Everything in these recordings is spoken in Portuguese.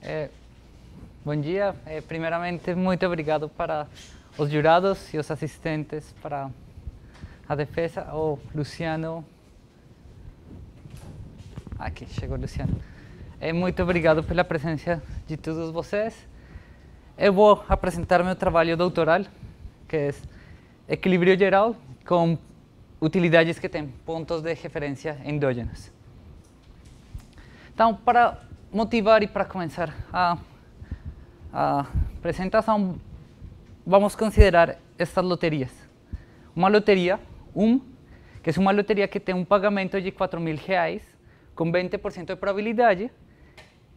Eh, Bom dia. Primeiramente, muito obrigado para os jurados e os assistentes para a defesa. O Luciano. Aqui, chegou o Luciano. Muito obrigado pela presença de todos vocês. Eu vou apresentar meu trabalho doutoral, que é Equilíbrio Geral com utilidades que têm pontos de referência endógenos. Então, para motivar e para começar a apresentação, vamos considerar estas loterias. Uma loteria, que é uma loteria que tem um pagamento de R$4.000 com 20% de probabilidade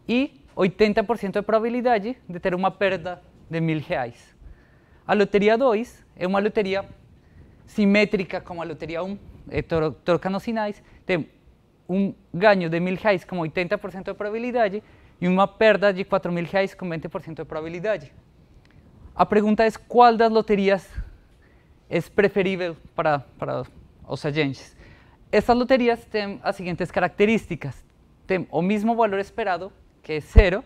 e 80% de probabilidade de ter uma perda de R$1.000. A loteria 2 é uma loteria simétrica como a loteria 1, trocando sinais, tem um ganho de R$1.000 com 80% de probabilidade e uma perda de R$4.000 com 20% de probabilidade. A pergunta é qual das loterias é preferível para os agentes. Essas loterias têm as seguintes características: tem o mesmo valor esperado, que é 0,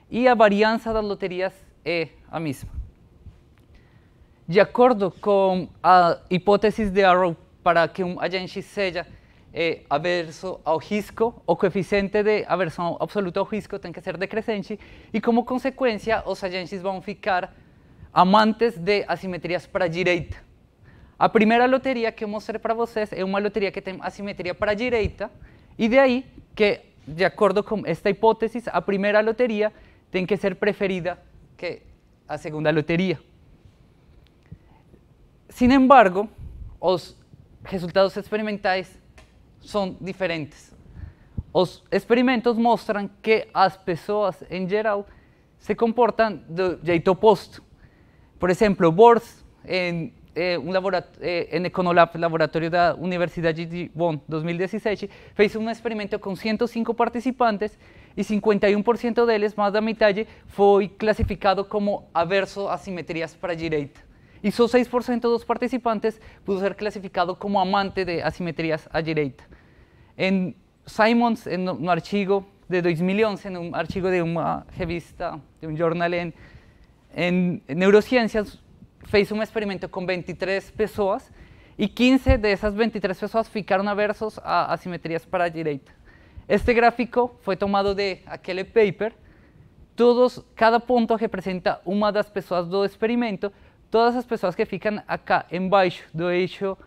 e a variância das loterias é a mesma. De acordo com a hipótese de Arrow, para que um agente seja averso ao risco, o coeficiente de aversão absoluta ao risco tem que ser decrescente e, como consequência, os agentes vão ficar amantes de assimetrias para a direita. A primeira loteria que eu mostrei para vocês é uma loteria que tem assimetria para a direita, e de aí que, de acordo com esta hipótese, a primeira loteria tem que ser preferida que a segunda loteria. Sin embargo, os resultados experimentais são diferentes. Os experimentos mostram que as pessoas, em geral, se comportam do jeito oposto. Por exemplo, Bors, em Econolab, laboratório da Universidade de Bonn, 2017, fez um experimento com 105 participantes e 51% deles, mais da metade, foi classificado como averso a simetrias para a direita. E só 6% dos participantes pudo ser classificado como amante de assimetrias à direita. Em Simons, no artigo de 2011, em um artigo de uma revista, de um jornal em neurociências, fez um experimento com 23 pessoas e 15 dessas 23 pessoas ficaram aversos a assimetrias para a direita. Este gráfico foi tomado de aquele paper. Cada ponto representa uma das pessoas do experimento. Todas as pessoas que ficam acá embaixo do eixo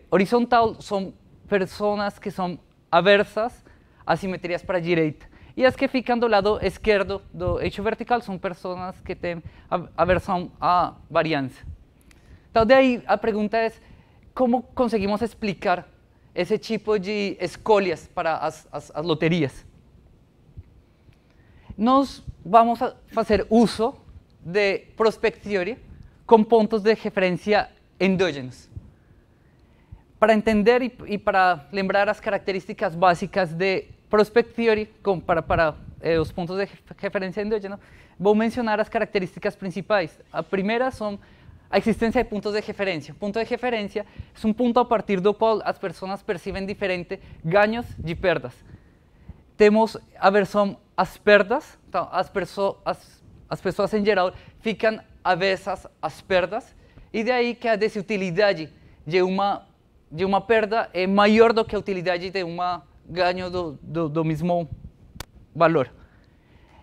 horizontal são pessoas que são aversas a simetrias para a direita. E as que ficam do lado esquerdo do eixo vertical são pessoas que têm aversão à variância. Então, daí a pergunta é como conseguimos explicar esse tipo de escolhas para as loterias. Nós vamos fazer uso de Prospect Theory com pontos de referência endógenos. Para entender e para lembrar as características básicas de Prospect Theory para os pontos de referência endógenos, vou mencionar as características principais. A primeira são a existência de pontos de referência. Ponto de referência é um ponto a partir do qual as pessoas percebem diferente ganhos de perdas. Temos aversão às perdas, então as pessoas em geral ficam avessas às perdas, e daí que a desutilidade de uma perda é maior do que a utilidade de um ganho do mesmo valor.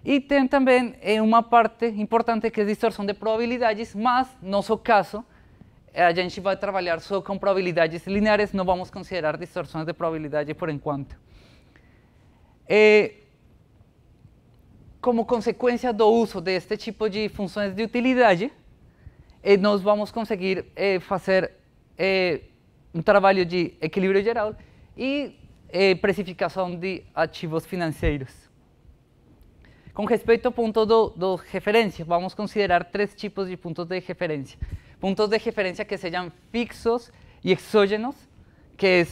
E tem também uma parte importante que é a distorção de probabilidades, mas, no nosso caso, a gente vai trabalhar só com probabilidades lineares, não vamos considerar distorções de probabilidade por enquanto. Como consequência do uso deste tipo de funções de utilidade, nós vamos conseguir fazer um trabalho de equilíbrio geral e precificação de ativos financeiros. Com respeito ao ponto de referência, vamos considerar 3 tipos de pontos de referência. Pontos de referência que sejam fixos e exógenos, que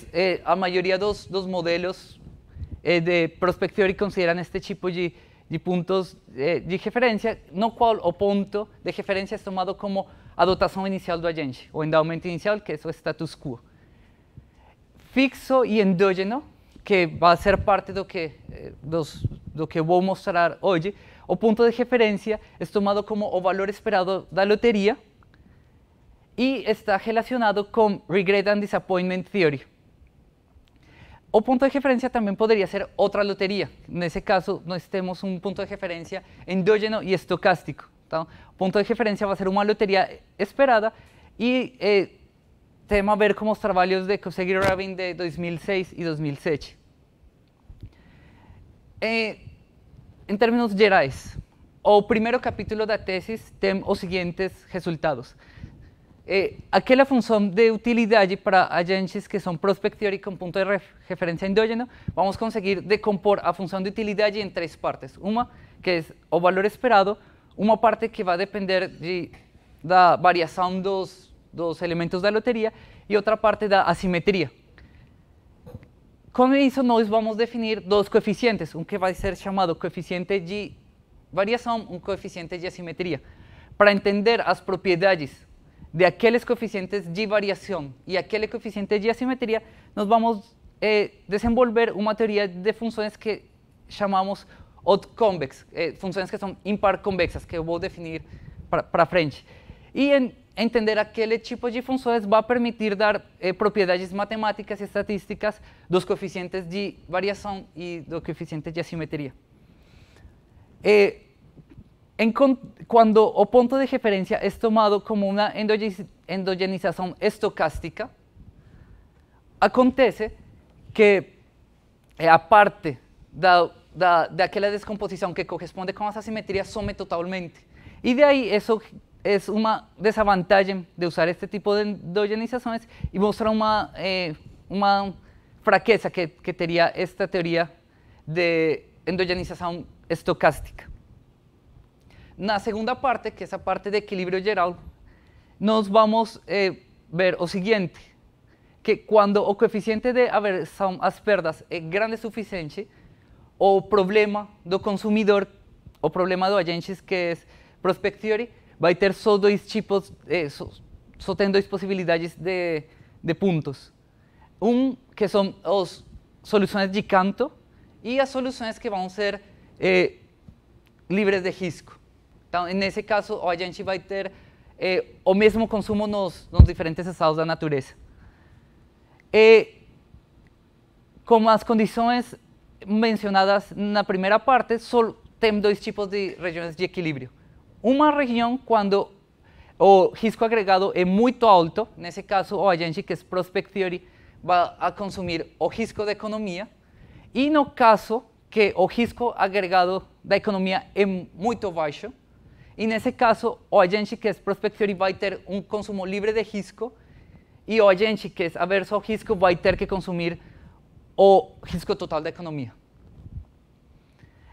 a maioria dos modelos de Prospect Theory consideram este tipo de pontos de referência, no qual o ponto de referência é tomado como a dotação inicial do agente, o endowment inicial, que é o status quo. Fixo e endógeno que vai ser parte do que vou mostrar hoje, o ponto de referência é tomado como o valor esperado da loteria e está relacionado com Regret and Disappointment Theory. O ponto de referência também poderia ser outra loteria. Nesse caso, nós temos um ponto de referência endógeno e estocástico. Então, o ponto de referência vai ser uma loteria esperada e tem a ver com os trabalhos de Kosegei Rabin de 2006 e 2007. Em termos gerais, o primeiro capítulo da tese tem os seguintes resultados. Aquela função de utilidade para agentes que são prospect theory com ponto de referência endógeno, vamos conseguir decompor a função de utilidade em três partes. Uma, que é o valor esperado, uma parte que vai depender da variação dos elementos da loteria e outra parte da assimetria. Com isso, nós vamos definir dois coeficientes, um que vai ser chamado coeficiente de variação, um coeficiente de assimetria. Para entender as propriedades de aqueles coeficientes de variação e aquele coeficiente de assimetria, nós vamos desenvolver uma teoria de funções que chamamos odd-convex, funções que são impar-convexas, que eu vou definir para frente. E entender aquele tipo de funções vai permitir dar propriedades matemáticas e estatísticas dos coeficientes de variação e do coeficiente de assimetria. Quando o ponto de referência é tomado como uma endogenização estocástica, acontece que a parte daquela descomposição que corresponde com as assimetrias some totalmente. E de aí, isso é uma desvantagem de usar este tipo de endogenizações e mostra uma fraqueza que teria esta teoria de endogenização estocástica. Na segunda parte, que é essa parte de equilíbrio geral, nós vamos ver o seguinte, que quando o coeficiente de aversão às perdas é grande o suficiente, o problema do consumidor, o problema do agente, que é prospect theory, vai ter só dois tipos, só tem duas possibilidades de pontos. Um, que são as soluções de Cantor, e as soluções que vão ser livres de risco. Então, nesse caso, a gente vai ter o mesmo consumo nos diferentes estados da natureza. Como as condições mencionadas na primeira parte, só tem dois tipos de regiões de equilíbrio. Uma região quando o risco agregado é muito alto, nesse caso, o agente que é prospect theory vai a consumir o risco da economia, e no caso que o risco agregado da economia é muito baixo, e nesse caso, o agente que é prospect theory vai ter um consumo livre de risco e o agente que é averso ao risco vai ter que consumir o risco total da economia.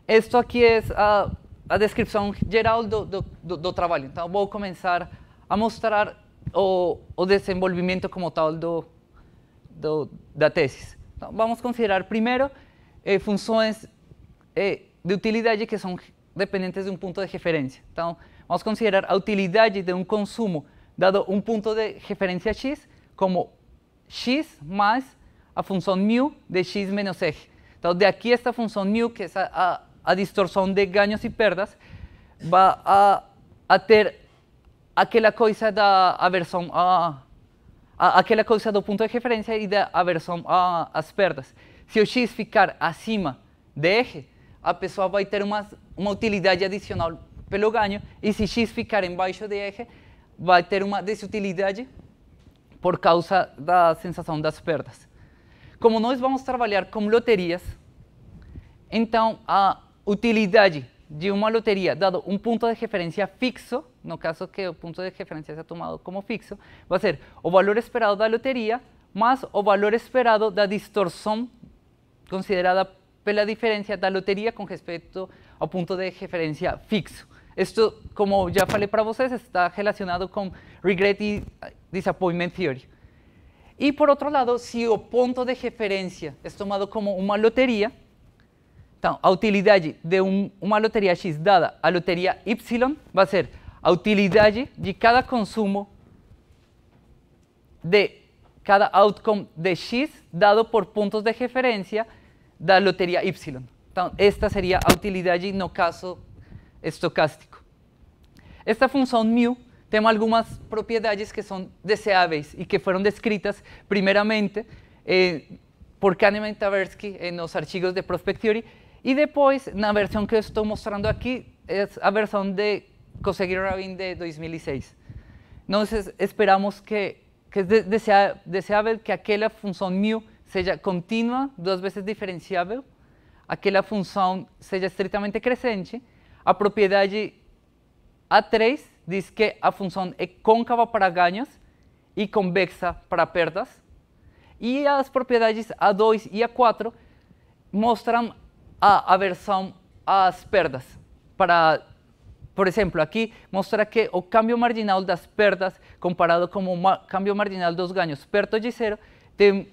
Isto aqui é a descrição geral do trabalho. Então, vou começar a mostrar o desenvolvimento como tal da tese. Então, vamos considerar primeiro funções de utilidade que são dependentes de um ponto de referência. Então, vamos considerar a utilidade de um consumo dado um ponto de referência x como x mais a função μ de x menos eje. Então, de aqui esta função μ, que é a distorção de ganhos e perdas, vai a ter aquela coisa da aversão aquela coisa do ponto de referência e da aversão às perdas. Se o x ficar acima de eje, a pessoa vai ter uma utilidade adicional pelo ganho, e se x ficar embaixo de eje, vai ter uma desutilidade por causa da sensação das perdas. Como nós vamos trabalhar com loterias, então a utilidade de uma loteria, dado um ponto de referência fixo, no caso que o ponto de referência seja tomado como fixo, vai ser o valor esperado da loteria mais o valor esperado da distorção considerada pela diferença da loteria com respeito ao ponto de referência fixo. Isto, como já falei para vocês, está relacionado com Regret e Disappointment Theory. E, por outro lado, se o ponto de referência é tomado como uma loteria, então, a utilidade de uma loteria X dada a loteria Y vai ser a utilidade de cada consumo de cada outcome de X dado por pontos de referência da loteria y. Então, esta seria a utilidade no caso estocástico. Esta função μ tem algumas propriedades que são deseáveis e que foram descritas primeiramente por Kahneman e Tversky nos artigos de Prospect Theory, e depois, na versão que eu estou mostrando aqui, é a versão de Kosegiri-Rabin de 2006. Nós esperamos que é deseável que aquela função μ seja contínua, duas vezes diferenciável, aquela função seja estritamente crescente. A propriedade A3 diz que a função é côncava para ganhos e convexa para perdas. E as propriedades A2 e A4 mostram a aversão às perdas. Por exemplo, aqui mostra que o câmbio marginal das perdas comparado com o câmbio marginal dos ganhos perto de zero tem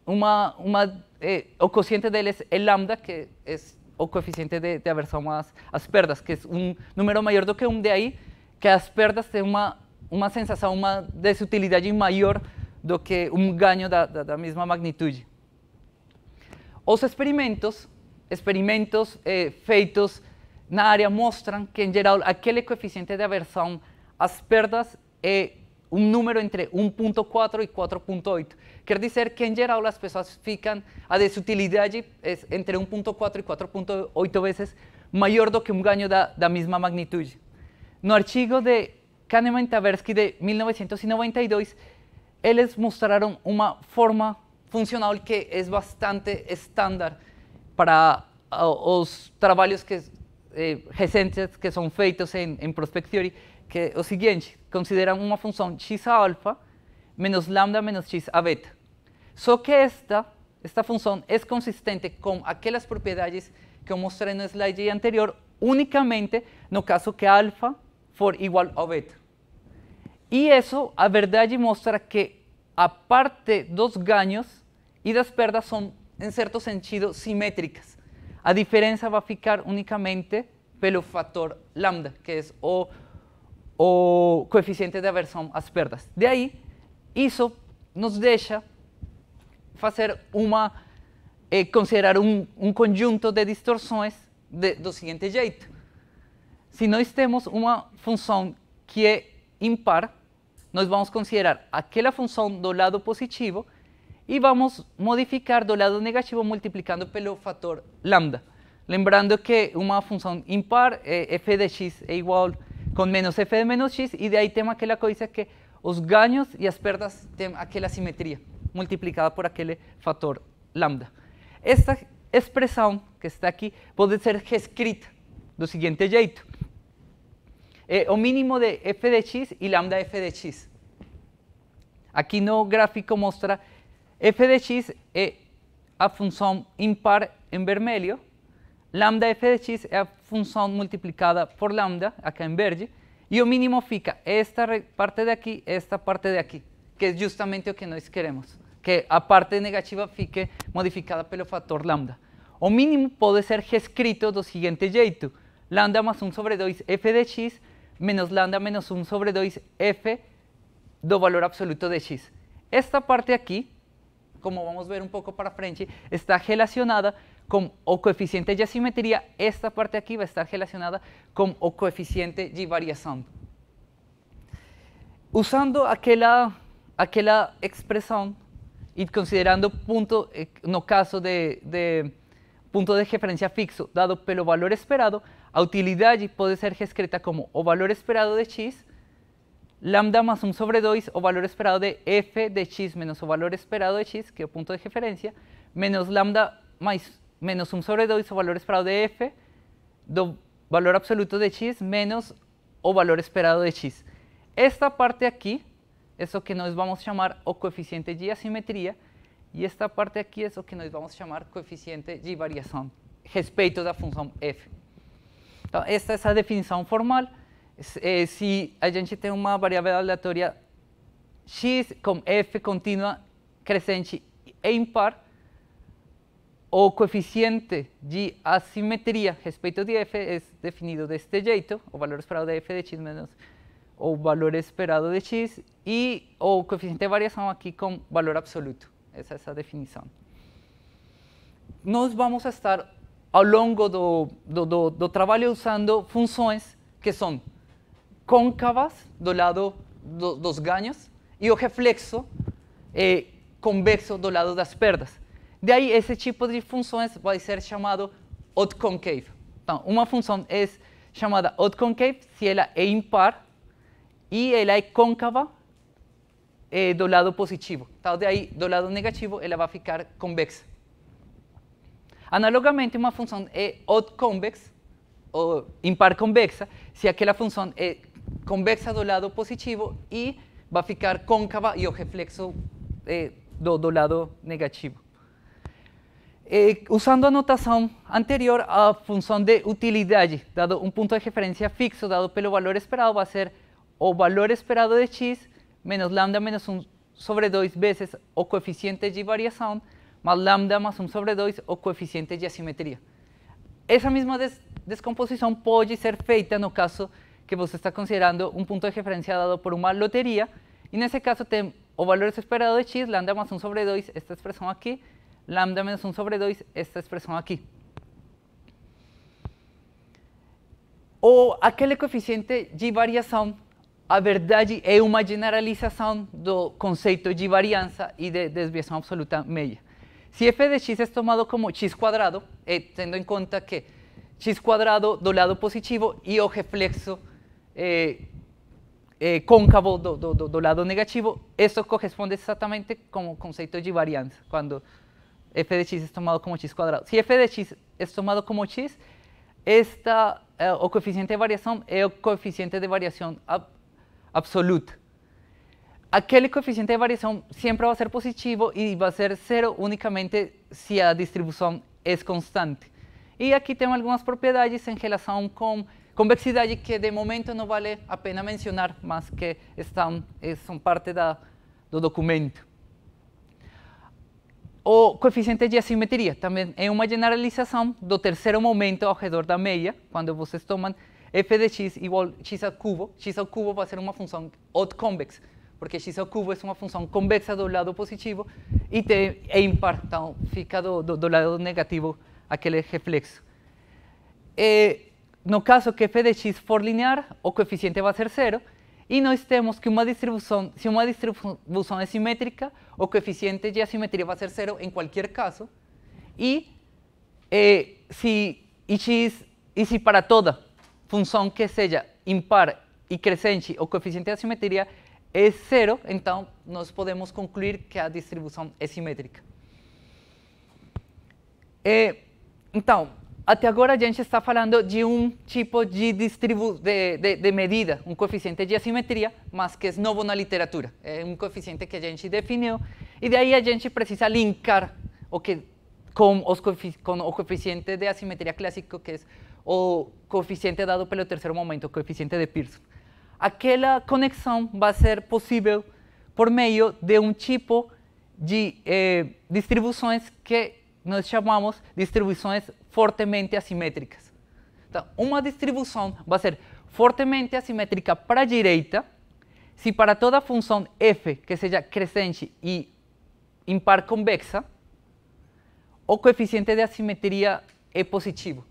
o quociente deles é lambda, que é o coeficiente de aversão às perdas, que é um número maior do que 1, de aí que as perdas têm uma sensação, uma desutilidade maior do que um ganho da mesma magnitude. Os experimentos feitos na área mostram que, em geral, aquele coeficiente de aversão às perdas é um número entre 1.4 e 4.8. Quer dizer que, em geral, as pessoas a desutilidade é entre 1.4 e 4.8 vezes maior do que um ganho da mesma magnitude. No artigo de Kahneman e Tversky de 1992, eles mostraram uma forma funcional que é bastante estándar para os trabalhos recentes que são feitos em Prospect Theory, que é o seguinte: consideram uma função x a alfa menos lambda menos x a beta. Só que esta função é consistente com aquelas propriedades que eu mostrei no slide anterior, unicamente no caso que alfa for igual a beta. E isso, a verdade, mostra que a parte dos ganhos e das perdas são, em certo sentido, simétricas. A diferença vai ficar unicamente pelo fator lambda, que é o coeficiente de aversão às perdas. De aí, isso nos deixa considerar um conjunto de distorções do seguinte jeito. Se nós temos uma função que é impar, nós vamos considerar aquela função do lado positivo e vamos modificar do lado negativo multiplicando pelo fator lambda. Lembrando que uma função impar, f de x é igual com menos f de menos x, e de aí temos aquela coisa que os ganhos e as perdas têm aquela simetria multiplicada por aquele fator lambda. Esta expressão que está aqui pode ser reescrita do seguinte jeito: o mínimo de f de x e lambda f de x. Aqui no gráfico mostra f de x é a função impar em vermelho, lambda f de x é a função multiplicada por lambda, aqui em verde, e o mínimo fica esta parte de aqui, esta parte de aqui, que é justamente o que nós queremos, que a parte negativa fique modificada pelo fator lambda. O mínimo pode ser reescrito do seguinte jeito: lambda mais 1 sobre 2 f de x menos lambda menos 1 sobre 2 f do valor absoluto de x. Esta parte aqui, como vamos ver um pouco para frente, está relacionada com o coeficiente de assimetria. Esta parte aqui vai estar relacionada com o coeficiente de variação. Usando aquela expressão e considerando ponto, no caso de ponto de referência fixo dado pelo valor esperado, a utilidade pode ser reescrita como o valor esperado de x, lambda más 1 sobre 2, o valor esperado de f de x menos o valor esperado de x, que é o ponto de referência, menos lambda menos 1 sobre 2, o valor esperado de f, do valor absoluto de x, menos o valor esperado de x. Esta parte aqui é o que nós vamos chamar o coeficiente de assimetria, e esta parte aqui é o que nós vamos chamar coeficiente de variação, respeito da função f. Então, esta é a definição formal. Se a gente tem uma variável aleatória x com f contínua, crescente e impar, o coeficiente de assimetria a respeito de f é definido deste jeito: o valor esperado de f de x menos o valor esperado de x, e o coeficiente de variação aqui com valor absoluto. Essa é a definição. nós vamos estar ao longo do trabalho usando funções que são côncavas do lado dos ganhos e o reflexo convexo do lado das perdas. Daí, esse tipo de funções vai ser chamado odd concave. Então, uma função é chamada odd concave se ela é impar e ela é côncava do lado positivo. Então, daí, do lado negativo, ela vai ficar convexa. Analogamente, uma função é odd convex ou impar convexa se aquela função é convexa do lado positivo e vai ficar côncava e o reflexo do lado negativo. Usando a notação anterior, a função de utilidade, dado um ponto de referência fixo, dado pelo valor esperado, vai ser o valor esperado de x menos lambda menos 1 sobre 2 vezes o coeficiente de variação, mais lambda mais 1 sobre 2 o coeficiente de assimetria. Essa mesma descomposição pode ser feita no caso que você está considerando um ponto de referência dado por uma loteria, e nesse caso tem o valor esperado de x, lambda más 1 sobre 2, esta expressão aqui, lambda menos 1 sobre 2, esta expressão aqui. Ou aquele coeficiente de variação, a verdade é uma generalização do conceito de variância e de desviação absoluta média. Se f de x é tomado como x quadrado, tendo em conta que x quadrado do lado positivo e o reflexo côncavo do lado negativo, isso corresponde exatamente como conceito de variância, quando f de x é tomado como x quadrado. Se f de x é tomado como x, o coeficiente de variação é o coeficiente de variação absoluta. Aquele coeficiente de variação sempre vai ser positivo e vai ser zero unicamente se a distribuição é constante. E aqui tem algumas propriedades em relação com convexidade que de momento não vale a pena mencionar, mas que são parte do documento. O coeficiente de assimetria também é uma generalização do terceiro momento ao redor da meia, quando vocês tomam f de x igual a x ao cubo vai ser uma função odd convex, porque x ao cubo é uma função convexa do lado positivo e é impar, então fica do lado negativo aquele reflexo. No caso que f de x for linear, o coeficiente vai ser zero, e nós temos que se uma distribuição é simétrica, o coeficiente de assimetria vai ser zero em qualquer caso, e se para toda função que seja impar e crescente, o coeficiente de assimetria é zero, então nós podemos concluir que a distribuição é simétrica. Então, até agora a gente está falando de um tipo de medida, um coeficiente de assimetria, mas que é novo na literatura. É um coeficiente que a gente definiu, e daí a gente precisa linkar com o coeficiente de assimetria clássico, que é o coeficiente dado pelo terceiro momento, o coeficiente de Pearson. Aquela conexão vai ser possível por meio de um tipo de distribuições que nós chamamos distribuições fortemente assimétricas. Então, uma distribuição vai ser fortemente assimétrica para a direita se para toda função f que seja crescente e impar convexa, o coeficiente de assimetria é positivo.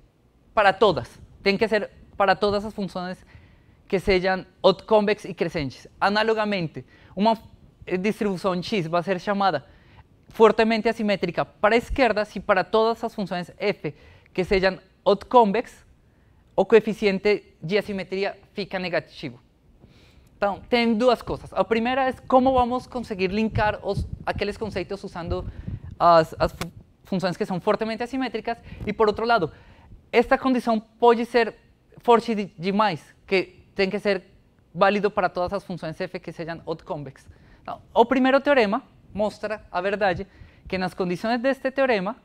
Para todas. Tem que ser para todas as funções que sejam odd convex e crescentes. Analogamente, uma distribuição x vai ser chamada fortemente assimétrica para a esquerda se para todas as funções f que sejam odd convex, o coeficiente de assimetria fica negativo. Então, tem duas coisas. A primeira é como vamos conseguir linkar aqueles conceitos usando as funções que são fortemente assimétricas, e por outro lado, esta condição pode ser forte demais, que tem que ser válido para todas as funções f que sejam odd convex. Então, o primeiro teorema mostra a verdade que nas condições deste teorema,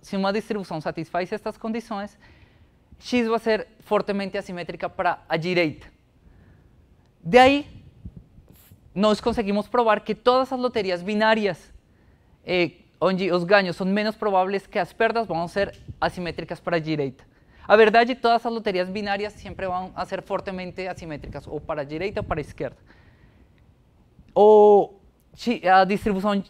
se uma distribuição satisfaz estas condições, x vai ser fortemente assimétrica para a direita. Daí, nós conseguimos provar que todas as loterias binárias, onde os ganhos são menos prováveis que as perdas, vão ser assimétricas para a direita. A verdade, todas as loterias binárias sempre vão ser fortemente assimétricas, ou para a direita ou para a esquerda. A distribuição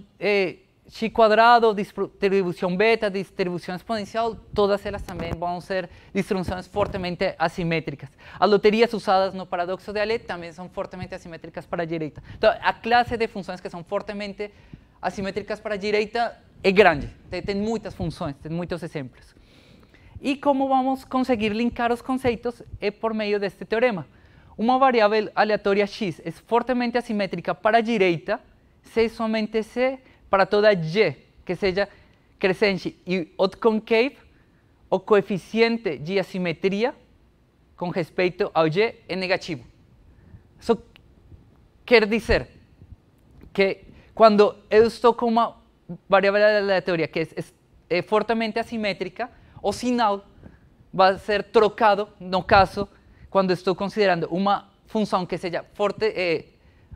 Xi quadrado, distribuição beta, distribuição exponencial, todas elas também vão ser distribuições fortemente assimétricas. As loterias usadas no paradoxo de Alé também são fortemente assimétricas para a direita. Então, a classe de funções que são fortemente assimétricas para a direita é grande, tem muitas funções, tem muitos exemplos. E como vamos conseguir linkar os conceitos é por meio deste teorema. Uma variável aleatória x é fortemente assimétrica para a direita se e somente se para toda y que seja crescente e autoconcave, o coeficiente de assimetria com respeito ao y é negativo. Isso quer dizer que quando eu estou com uma variável aleatória que é fortemente assimétrica, o sinal vai ser trocado, no caso, quando estou considerando uma função que seja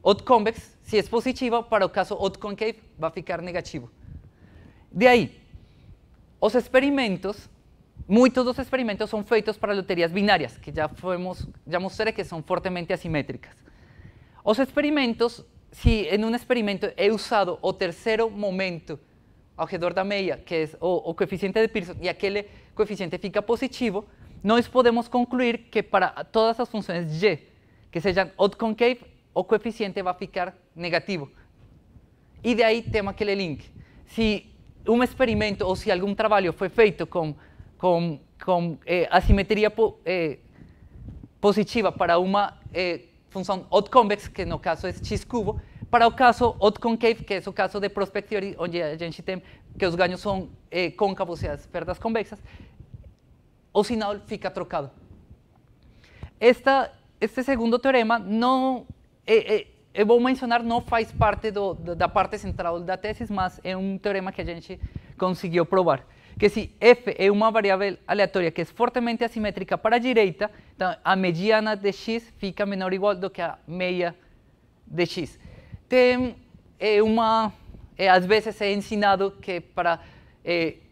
autoconvex, se é positiva, para o caso autoconcave, vai ficar negativo. De aí, os experimentos, muitos dos experimentos são feitos para loterias binárias, que já mostrei que são fortemente assimétricas. Os experimentos, se em um experimento é usado o terceiro momento ao redor da meia, que é o coeficiente de Pearson, e aquele coeficiente fica positivo, nós podemos concluir que para todas as funções y que sejam autoconcave, o coeficiente vai ficar negativo. E daí temos aquele link. Se um experimento ou se algum trabalho foi feito com assimetria positiva para uma função autoconvex, que no caso é x cubo, para o caso autoconcave, que é o caso de prospect theory, onde a gente tem que os ganhos são côncavos e as perdas convexas, o sinal fica trocado. Este segundo teorema não eu vou mencionar, não faz parte da parte central da tese, mas é um teorema que a gente conseguiu provar. Que se f é uma variável aleatória que é fortemente assimétrica para a direita, então a mediana de x fica menor ou igual do que a meia de x. Tem às vezes é ensinado que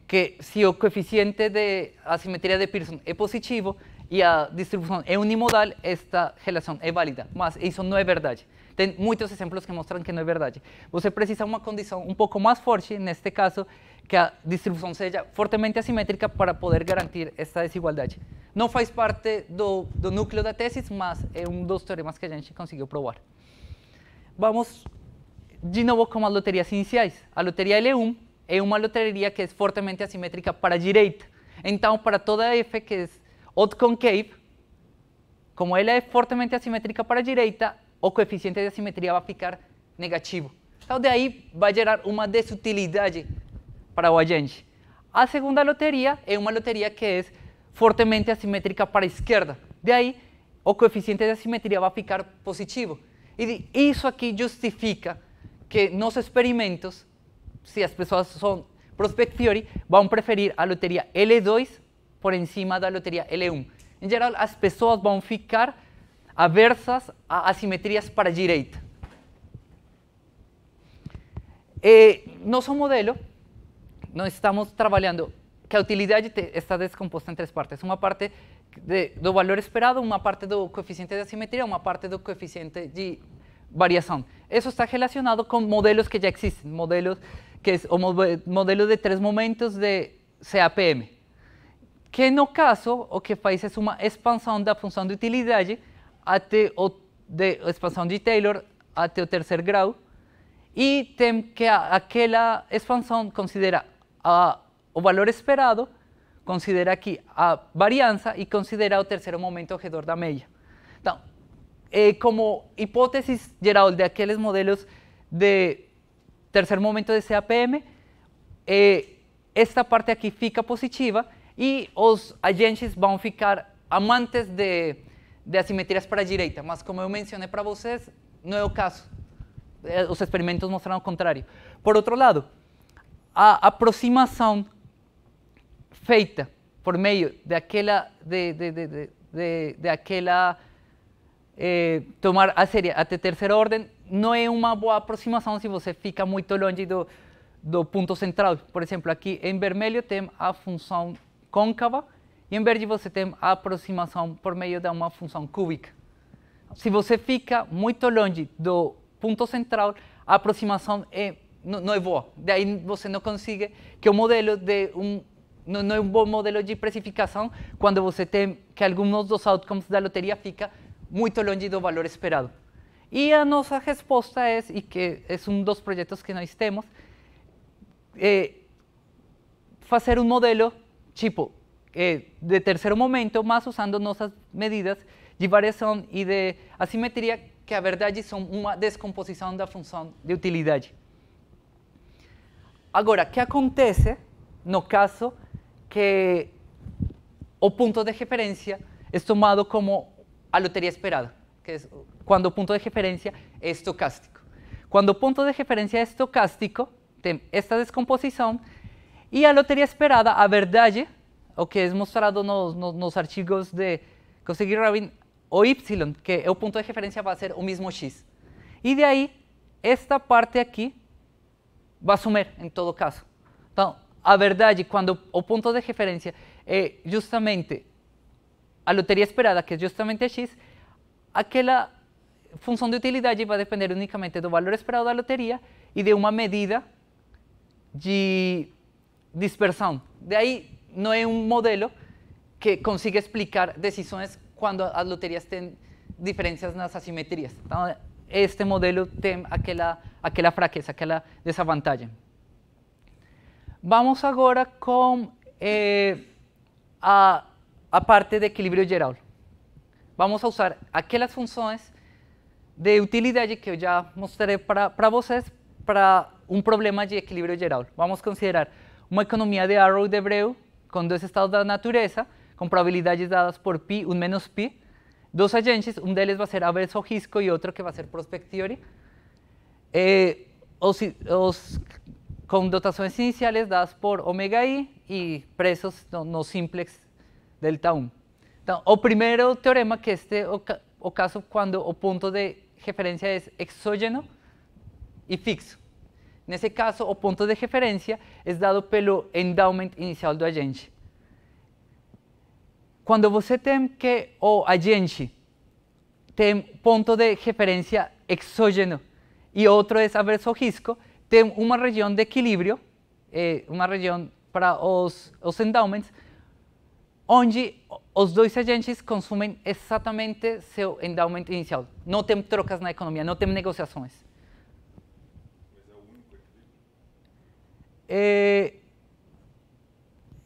que se o coeficiente de assimetria de Pearson é positivo e a distribuição é unimodal, esta relação é válida, mas isso não é verdade. Tem muitos exemplos que mostram que não é verdade. Você precisa de uma condição um pouco mais forte, neste caso, que a distribuição seja fortemente assimétrica para poder garantir esta desigualdade. Não faz parte do núcleo da tese, mas é um dos teoremas que a gente conseguiu provar. Vamos de novo com as loterias iniciais. A loteria L1 é uma loteria que é fortemente assimétrica para a direita. Então, para toda f que é autoconcave, como ela é fortemente assimétrica para a direita, o coeficiente de assimetria vai ficar negativo. Então, daí vai gerar uma desutilidade para o agente. A segunda loteria é uma loteria que é fortemente assimétrica para a esquerda. Daí, o coeficiente de assimetria vai ficar positivo. E isso aqui justifica que nos experimentos, se as pessoas são prospect theory, vão preferir a loteria L2 por cima da loteria L1. Em geral, as pessoas vão ficar aversas a assimetrias para a direita. Nosso modelo, nós estamos trabalhando que a utilidade está descomposta em três partes. Uma parte do valor esperado, uma parte do coeficiente de assimetria, uma parte do coeficiente de variação. Isso está relacionado com modelos que já existem, modelos que é o modelo de três momentos de CAPM, que no caso o que faz é uma expansão da função de utilidade até a expansão de Taylor até o terceiro grau, e tem que aquela expansão considera o valor esperado, considera aqui a variança e considera o terceiro momento ao redor da meia. Então, como hipótese geral daqueles modelos de terceiro momento de CAPM, esta parte aqui fica positiva e os agentes vão ficar amantes de assimetrias para a direita, mas como eu mencionei para vocês, não é o caso. Os experimentos mostraram o contrário. Por outro lado, a aproximação feita por meio daquela tomar a série até terceira ordem não é uma boa aproximação se você fica muito longe do ponto central. Por exemplo, aqui em vermelho tem a função côncava e em verde você tem a aproximação por meio de uma função cúbica. Se você fica muito longe do ponto central, a aproximação é não é boa. Daí você não consegue que o modelo não é um bom modelo de precificação quando você tem que alguns dos outcomes da loteria fica muito longe do valor esperado. E a nossa resposta é, e que é um dos projetos que nós temos, fazer um modelo tipo de terceiro momento, mas usando nossas medidas de variação e de assimetria, que a verdade são uma descomposição da função de utilidade. Agora, o que acontece no caso que o ponto de referência é tomado como a loteria esperada, que é quando o ponto de referência é estocástico. Quando o ponto de referência é estocástico, tem esta descomposição, e a loteria esperada, a verdade, o que é mostrado nos artigos de Kosygin-Rabin, o y, que é o ponto de referência, vai ser o mesmo x. E de aí, esta parte aqui vai sumir em todo caso. Então, a verdade, quando o ponto de referência é justamente a loteria esperada, que é justamente x, aquela função de utilidade vai depender unicamente do valor esperado da loteria e de uma medida de dispersão. Daí, não é um modelo que consiga explicar decisões quando as loterias têm diferenças nas assimetrias. Então, este modelo tem aquela fraqueza, aquela desvantagem. Vamos agora com a parte de equilíbrio geral. Vamos usar aquelas funções de utilidade que eu já mostrei para vocês para um problema de equilíbrio geral. Vamos considerar uma economia de Arrow de Abreu com dois estados da natureza, com probabilidades dadas por π, 1 menos π, dois agentes, um deles vai ser averso ao risco e outro que vai ser prospect theory, com dotações iniciais dadas por ωi e preços no simplex delta 1. Então, o primeiro teorema, que este é o caso quando o ponto de referência é exógeno e fixo. Nesse caso, o ponto de referência é dado pelo endowment inicial do agente. Quando você tem que o agente tem ponto de referência exógeno e outro é averso ao risco, tem uma região de equilíbrio, uma região para os endowments, onde os dois agentes consumem exatamente seu endowment inicial. Não tem trocas na economia, não tem negociações. Mas é o único equilíbrio?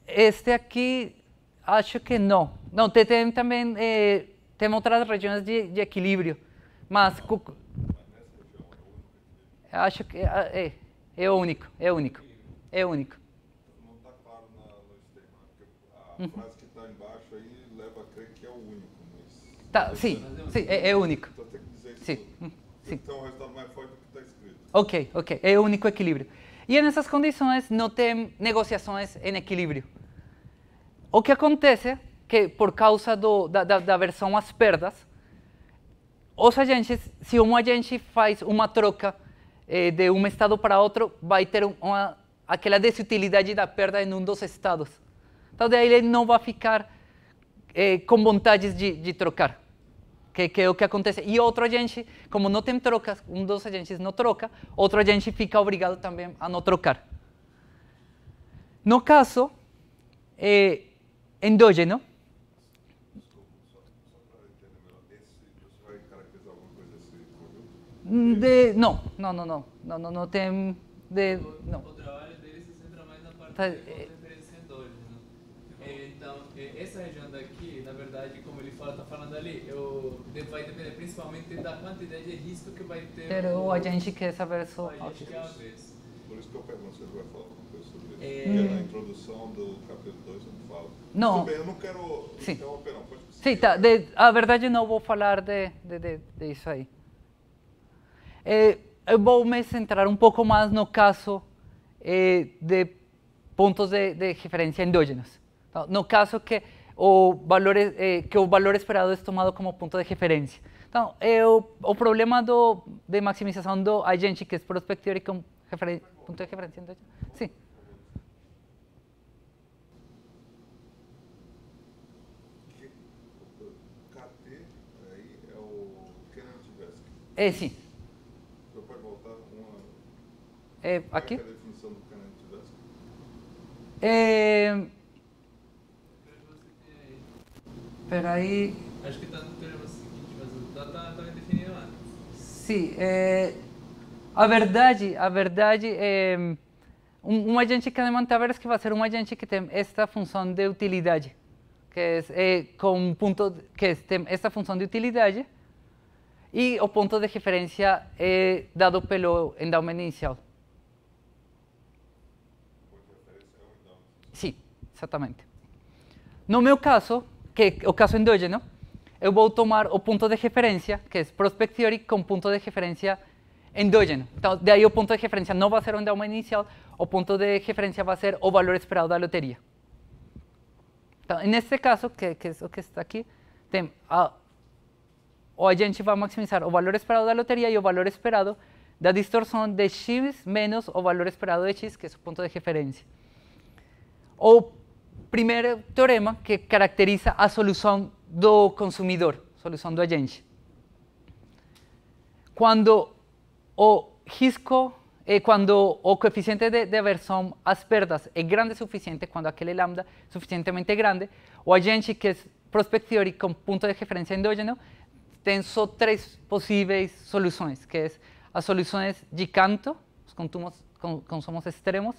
Este aqui, acho que não. Não, tem também tem outras regiões de equilíbrio, mas Mas nessa região é o único equilíbrio? acho que é único. Não está claro no sistema, porque a frase que está embaixo aí leva a crer que é o único, mas... Tá, sim, é único. Então tem que dizer isso. Sim, sim. Então o resultado mais forte do que está escrito. Ok, é o único equilíbrio. E nessas condições não tem negociações em equilíbrio. O que acontece é que, por causa da aversão às perdas, os agentes, se um agente faz uma troca de um estado para outro, vai ter aquela desutilidade da perda em um dos estados. Então, daí ele não vai ficar com vontade de trocar, que é o que acontece. E outro agente, como não tem trocas, um dos agentes não troca, outro agente fica obrigado também a não trocar. No caso endógeno, Só para entender melhor, você vai caracterizar alguma coisa desse conjunto? não tem não. O trabalho dele se centra mais na parte Tá, de referência endógena. Então, essa região daqui, na verdade, como ele está falando ali, vai depender principalmente da quantidade de risco que vai ter O agente que é averso o ao agente que é risco. avesso. Por isso que eu pergunto se ele vai falar alguma coisa sobre isso. Porque na introdução do capítulo 2 eu não falo. Não. Tudo bem, eu não quero Sim. interromper, não. Pode Sim, tá, a verdade não vou falar de isso aí. Eu vou me centrar um pouco mais no caso de pontos de referência endógenos. Então, no caso que o valor esperado é tomado como ponto de referência. Então, o problema de maximização do agente, que é prospect theory com ponto de referência endógeno. Sim. KT aí é o Kenneth Tversky. Sim. Você pode voltar uma... aqui. Qual é a definição do canon Tedeschi? Espera aí. Acho que está no termo seguinte, mas está bem definido lá. Sim, a verdade é um agente Kahneman Tversky que vai ser um agente que tem esta função de utilidade, que é com um ponto que tem esta função de utilidade e o ponto de referência é dado pelo endowment inicial. Sim, exatamente. No meu caso, que é o caso endógeno, eu vou tomar o ponto de referência, que é prospect theory, com ponto de referência endógeno. Então, daí o ponto de referência não vai ser o endowment inicial, o ponto de referência vai ser o valor esperado da loteria. Então, nesse caso, que é o que está aqui, tem o agente vai maximizar o valor esperado da loteria e o valor esperado da distorção de x menos o valor esperado de x, que é o ponto de referência. O primeiro teorema que caracteriza a solução do consumidor, solução do agente. Quando o risco, quando o coeficiente de aversão às perdas é grande o suficiente, quando aquele lambda é suficientemente grande, o agente que é prospect theory com ponto de referência endógeno tem só três possíveis soluções, que é as soluções de Cantor, os consumos extremos,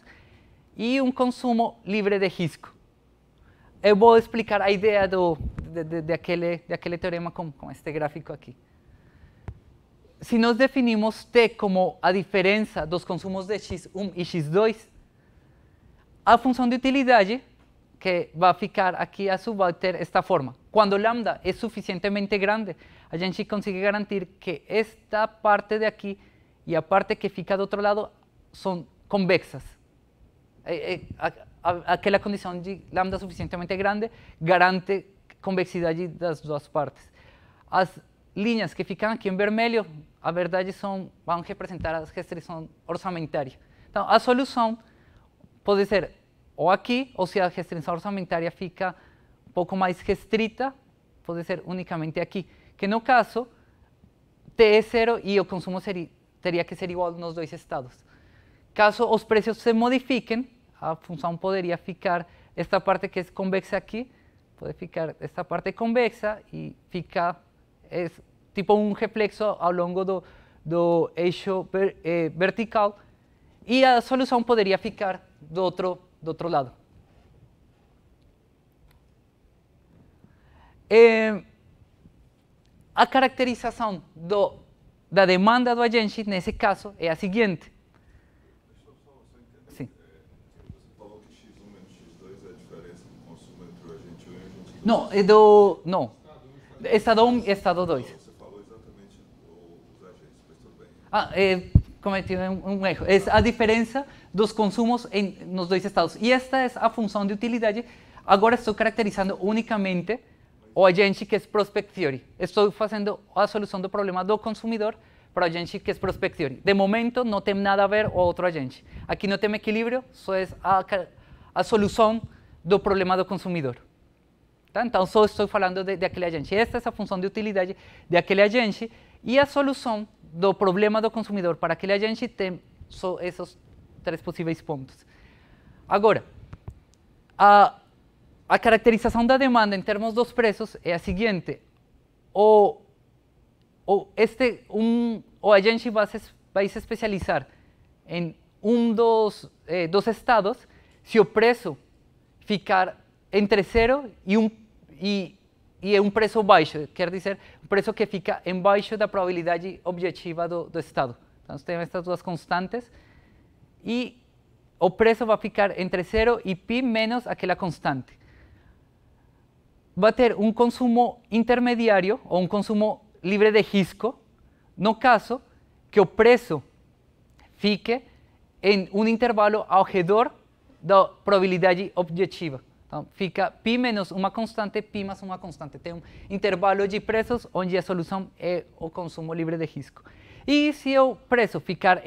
e um consumo livre de risco. Eu vou explicar a ideia daquele teorema com este gráfico aqui. Se nós definimos T como a diferença dos consumos de x1 e x2, a função de utilidade, que vai ficar aqui azul, vai ter esta forma. Quando lambda é suficientemente grande, a gente consegue garantir que esta parte de aqui e a parte que fica do outro lado são convexas. Aquela condição de lambda suficientemente grande garante convexidade das duas partes. As linhas que ficam aqui em vermelho, a verdade vão representar a restrição orçamentária. Então, a solução pode ser ou aqui, ou se a restrição orçamentária fica um pouco mais restrita, pode ser unicamente aqui. Que no caso, T é zero e o consumo teria que ser igual nos dois estados. Caso os preços se modifiquem, a função poderia ficar esta parte que é convexa aqui, pode ficar esta parte convexa e fica tipo um reflexo ao longo do eixo vertical, e a solução poderia ficar do outro lado. A caracterização da demanda do agente, nesse caso, é a seguinte. Deixa eu só entender. Sim. Você falou que x1 menos x2 é a diferença no consumo entre o agente 1 e o agente 2. Não, não. Estado 1 e estado 2. Você falou exatamente os agentes, mas tudo bem. Cometi um erro. É a diferença dos consumos nos dois estados. E esta é a função de utilidade. Agora estou caracterizando unicamente o agente que é prospect theory. Estou fazendo a solução do problema do consumidor para o agente que é prospect theory. De momento, não tem nada a ver com o outro agente. Aqui não tem equilíbrio, só é a solução do problema do consumidor. Tá? Então, só estou falando de aquele agente. Esta é a função de utilidade de aquele agente, e a solução do problema do consumidor para aquele agente tem só esses três possíveis pontos. Agora, a caracterização da demanda em termos dos preços é a seguinte: o agente vai se especializar em dos estados se o preço ficar entre 0 e é um preço baixo, quer dizer, um preço que fica embaixo da probabilidade objetiva do estado. Então, temos estas duas constantes e o preço vai ficar entre 0 e π menos aquela constante. Vai ter um consumo intermediário ou um consumo livre de risco, no caso que o preço fique em um intervalo ao redor da probabilidade objetiva. Então, fica π menos uma constante, π mais uma constante. Tem um intervalo de preços onde a solução é o consumo livre de risco. E se o preço ficar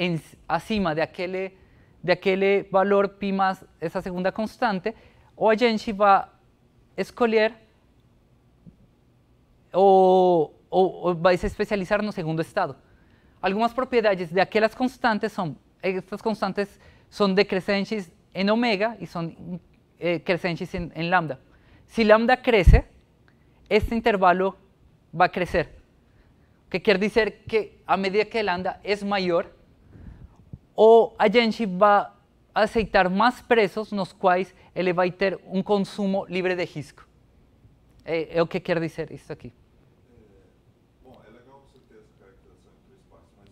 acima daquele valor π mais essa segunda constante, o agente vai escolher ou vai se especializar no segundo estado. Algumas propriedades daquelas constantes são estas constantes são decrescentes em ômega e são crescentes em lambda. Se lambda cresce, este intervalo vai crescer. O que quer dizer que, à medida que lambda é maior, a gente vai aceitar mais preços nos quais ele vai ter um consumo livre de risco. É o que quer dizer isso aqui. Bom, é legal você ter essa caracterização em três partes, mas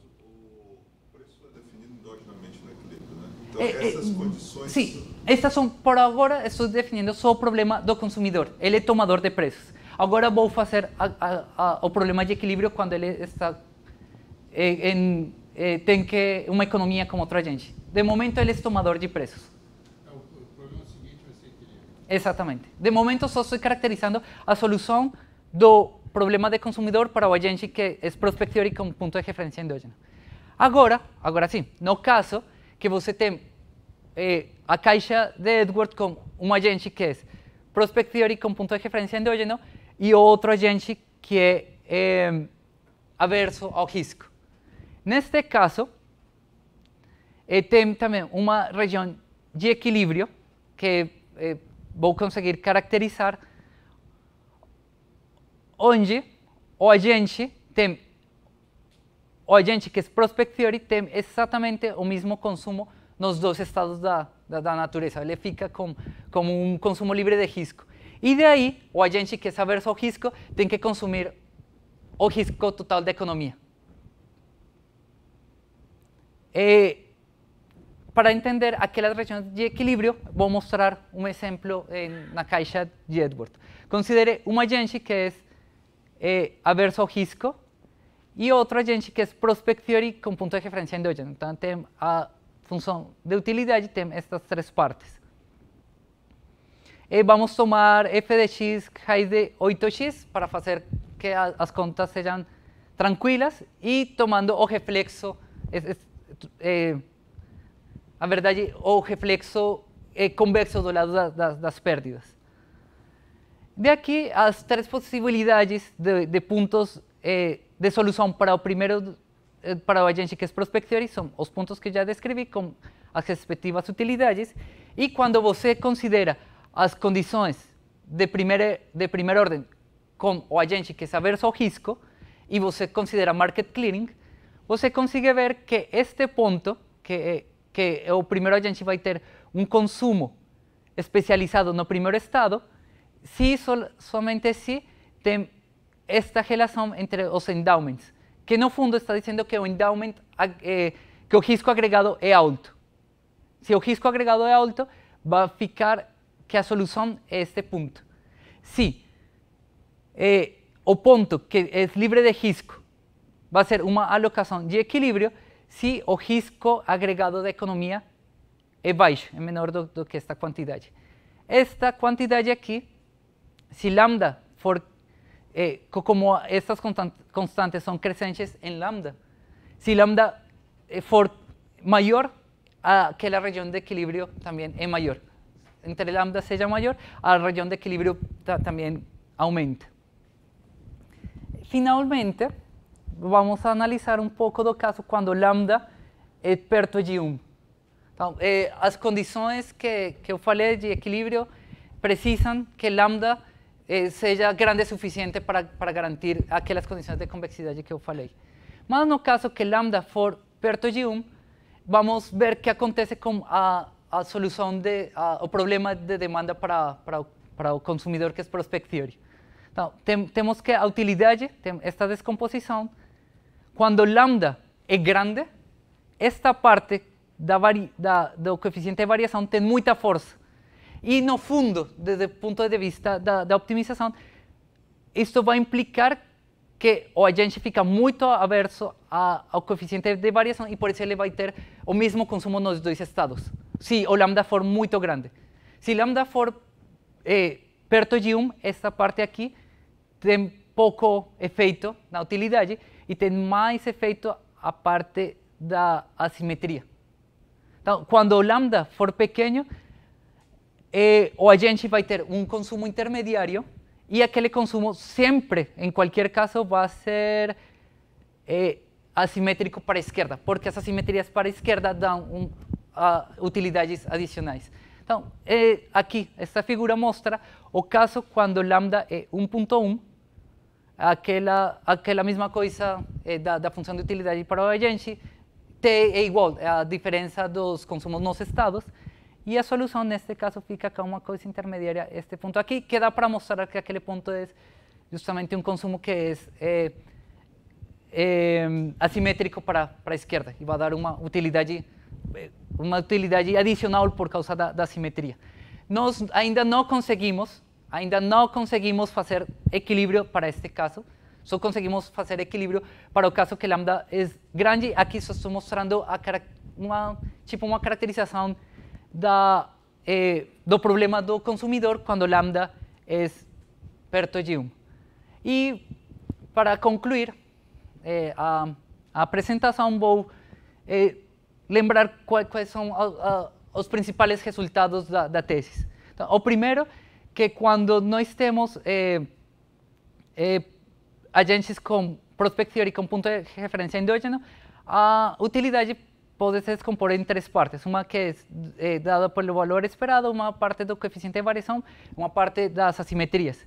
o preço é definido endogenamente no equilíbrio, né? Então, essas condições... Sim, estas são, por agora, estou definindo só o problema do consumidor. Ele é tomador de preços. Agora vou fazer o problema de equilíbrio quando ele está tem que uma economia como outra gente. De momento, ele é tomador de preços. O problema seguinte vai ser equilíbrio. Exatamente. De momento, só estou caracterizando a solução do problema de consumidor para o agente que é prospective com ponto de referência endógeno. Agora sim, no caso que você tem a caixa de Edwards com um agente que é prospective com ponto de referência endógeno e outro agente que é averso ao risco. Neste caso, tem também uma região de equilíbrio que vou conseguir caracterizar, onde o agente que é prospective tem exatamente o mesmo consumo nos dois estados da natureza. Ele fica como um consumo livre de risco. E daí, o agente que é averso ao risco tem que consumir o risco total da economia. Para entender aquela região de equilíbrio, vou mostrar um exemplo na caixa de Edwards. Considere um agente que é averso ao risco e outro agente que é prospective com ponto de referência endógeno. Então, tem a função de utilidade, tem estas três partes. Vamos tomar f de x raiz de 8x para fazer que as contas sejam tranquilas e tomando o reflexo, na verdade, o reflexo convexo do lado das pérdidas. De aqui, as três possibilidades de pontos de solução para o agente que é prospective são os pontos que já descrevi com as respectivas utilidades, e quando você considera as condições de primeira ordem com o agente que é averso ao risco e você considera market clearing, você consegue ver que este ponto, que o primeiro agente vai ter um consumo especializado no primeiro estado, se somente se tem esta relação entre os endowments, que no fundo está dizendo que o endowment, que o risco agregado é alto. Se o risco agregado é alto, vai ficar que a solução é este ponto. Se o ponto que é livre de risco vai ser uma alocação de equilíbrio, se o risco agregado da economia é baixo, é menor do que esta quantidade. Esta quantidade aqui, se lambda for, como estas constantes são crescentes em lambda, se lambda for maior, aquela região de equilíbrio também é maior. Entre lambda seja maior, a região de equilíbrio também aumenta. Finalmente, vamos analisar um pouco do caso quando lambda é perto de 1. Então, as condições que eu falei de equilíbrio precisam que lambda seja grande o suficiente para garantir aquelas condições de convexidade que eu falei. Mas no caso que lambda for perto de 1, vamos ver o que acontece com a solução o problema de demanda para o consumidor que é prospective. Então, temos que a utilidade, tem esta descomposição. Quando lambda é grande, esta parte do coeficiente de variação tem muita força. E, no fundo, desde o ponto de vista da optimização, isto vai implicar que o agente fica muito averso ao coeficiente de variação e, por isso, ele vai ter o mesmo consumo nos dois estados, se o lambda for muito grande. Se lambda for perto de 1, esta parte aqui tem pouco efeito na utilidade e tem mais efeito a parte da assimetria. Então, quando o lambda for pequeno, o agente vai ter um consumo intermediário e aquele consumo sempre, em qualquer caso, vai ser assimétrico para a esquerda, porque as assimetrias para a esquerda dão utilidades adicionais. Então, aqui, esta figura mostra o caso quando lambda é 1.1, aquela mesma coisa da função de utilidade para o agente, t é igual à diferença dos consumos nos estados, e a solução, neste caso, fica com uma coisa intermediária, este ponto aqui, que dá para mostrar que aquele ponto é justamente um consumo que é assimétrico para a esquerda, e vai dar uma utilidade adicional por causa da simetria. Nós ainda não conseguimos fazer equilíbrio para este caso, só conseguimos fazer equilíbrio para o caso que lambda é grande. Aqui só estou mostrando uma caracterização do problema do consumidor quando lambda é perto de 1. E, para concluir a apresentação, vou lembrar quais são os principais resultados da tese. Então, o primeiro, que quando nós temos agentes com prospect theory com ponto de referência endógeno, a utilidade pode se descompor em 3 partes. Uma que é dada pelo valor esperado, uma parte do coeficiente de variação, uma parte das assimetrias.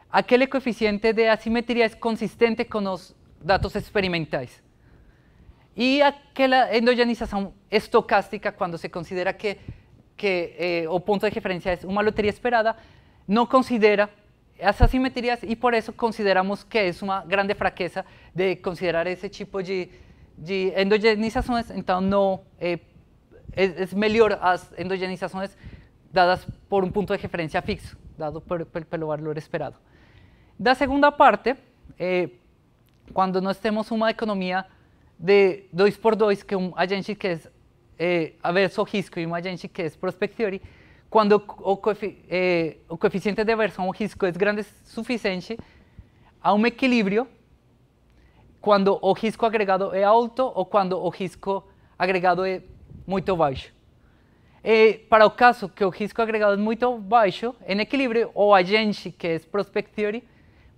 Aquele coeficiente de assimetria é consistente com os dados experimentais. E aquela endogenização estocástica, quando se considera que o ponto de referência é uma loteria esperada, não considera as assimetrias, e por isso consideramos que é uma grande fraqueza de considerar esse tipo de endogenizações. Então, não é melhor as endogenizações dadas por um ponto de referência fixo, dado pelo valor esperado. Da segunda parte, quando nós temos uma economia de 2×2, que é um agente que é averso ao risco e um agente que é prospect theory, quando o coeficiente de aversão ao risco é grande o suficiente, há um equilíbrio quando o risco agregado é alto ou quando o risco agregado é muito baixo. Para o caso que o risco agregado é muito baixo, em equilíbrio, o agente que é prospect theory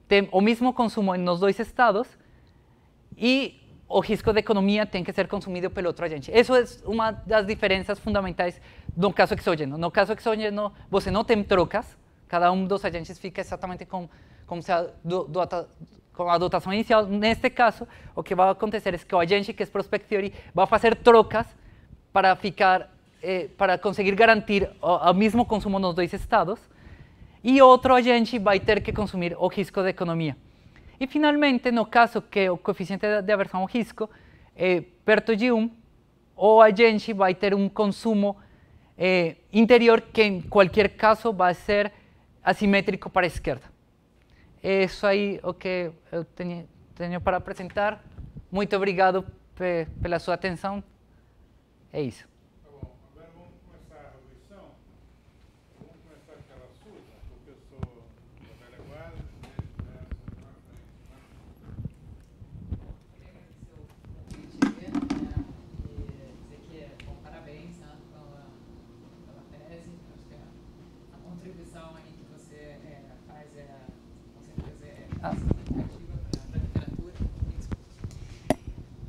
tem o mesmo consumo nos 2 estados e o risco de economia tem que ser consumido pelo outro agente. Isso é uma das diferenças fundamentais no caso exógeno. No caso exógeno, você não tem trocas, cada um dos agentes fica exatamente com a dotação inicial. Neste caso, o que vai acontecer é que o agente que é prospect theory vai fazer trocas para conseguir garantir o mesmo consumo nos 2 estados, e outro agente vai ter que consumir o risco de economia. E, finalmente, no caso que o coeficiente de aversão ao risco é perto de 1, o agente vai ter um consumo interior que, em qualquer caso, vai ser assimétrico para a esquerda. É isso aí o que eu tenho para apresentar. Muito obrigado pela sua atenção. É isso. Tá bom. Agora vamos começar a lição. Vamos começar pela Suza, professor da velha guarda.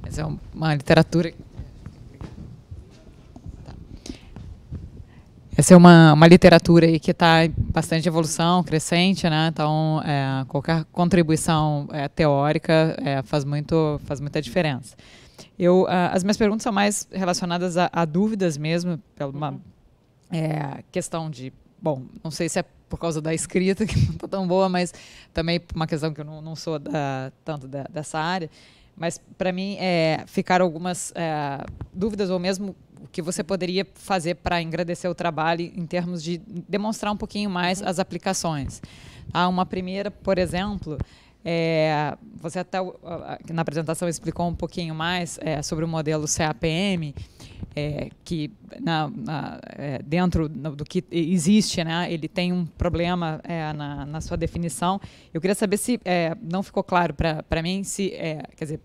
Essa é uma literatura. Essa é uma literatura aí que está em bastante evolução, crescente, né? Então, qualquer contribuição teórica faz muita diferença. As minhas perguntas são mais relacionadas a dúvidas mesmo, pela uma questão de, bom, não sei se é por causa da escrita, que não está tão boa, mas também por uma questão que eu não sou tanto dessa área, mas para mim ficaram algumas dúvidas, ou mesmo o que você poderia fazer para engrandecer o trabalho em termos de demonstrar um pouquinho mais as aplicações. Uma primeira, por exemplo, você até na apresentação explicou um pouquinho mais sobre o modelo CAPM, que dentro do que existe, né, ele tem um problema na sua definição. Eu queria saber se não ficou claro para mim, se quer dizer,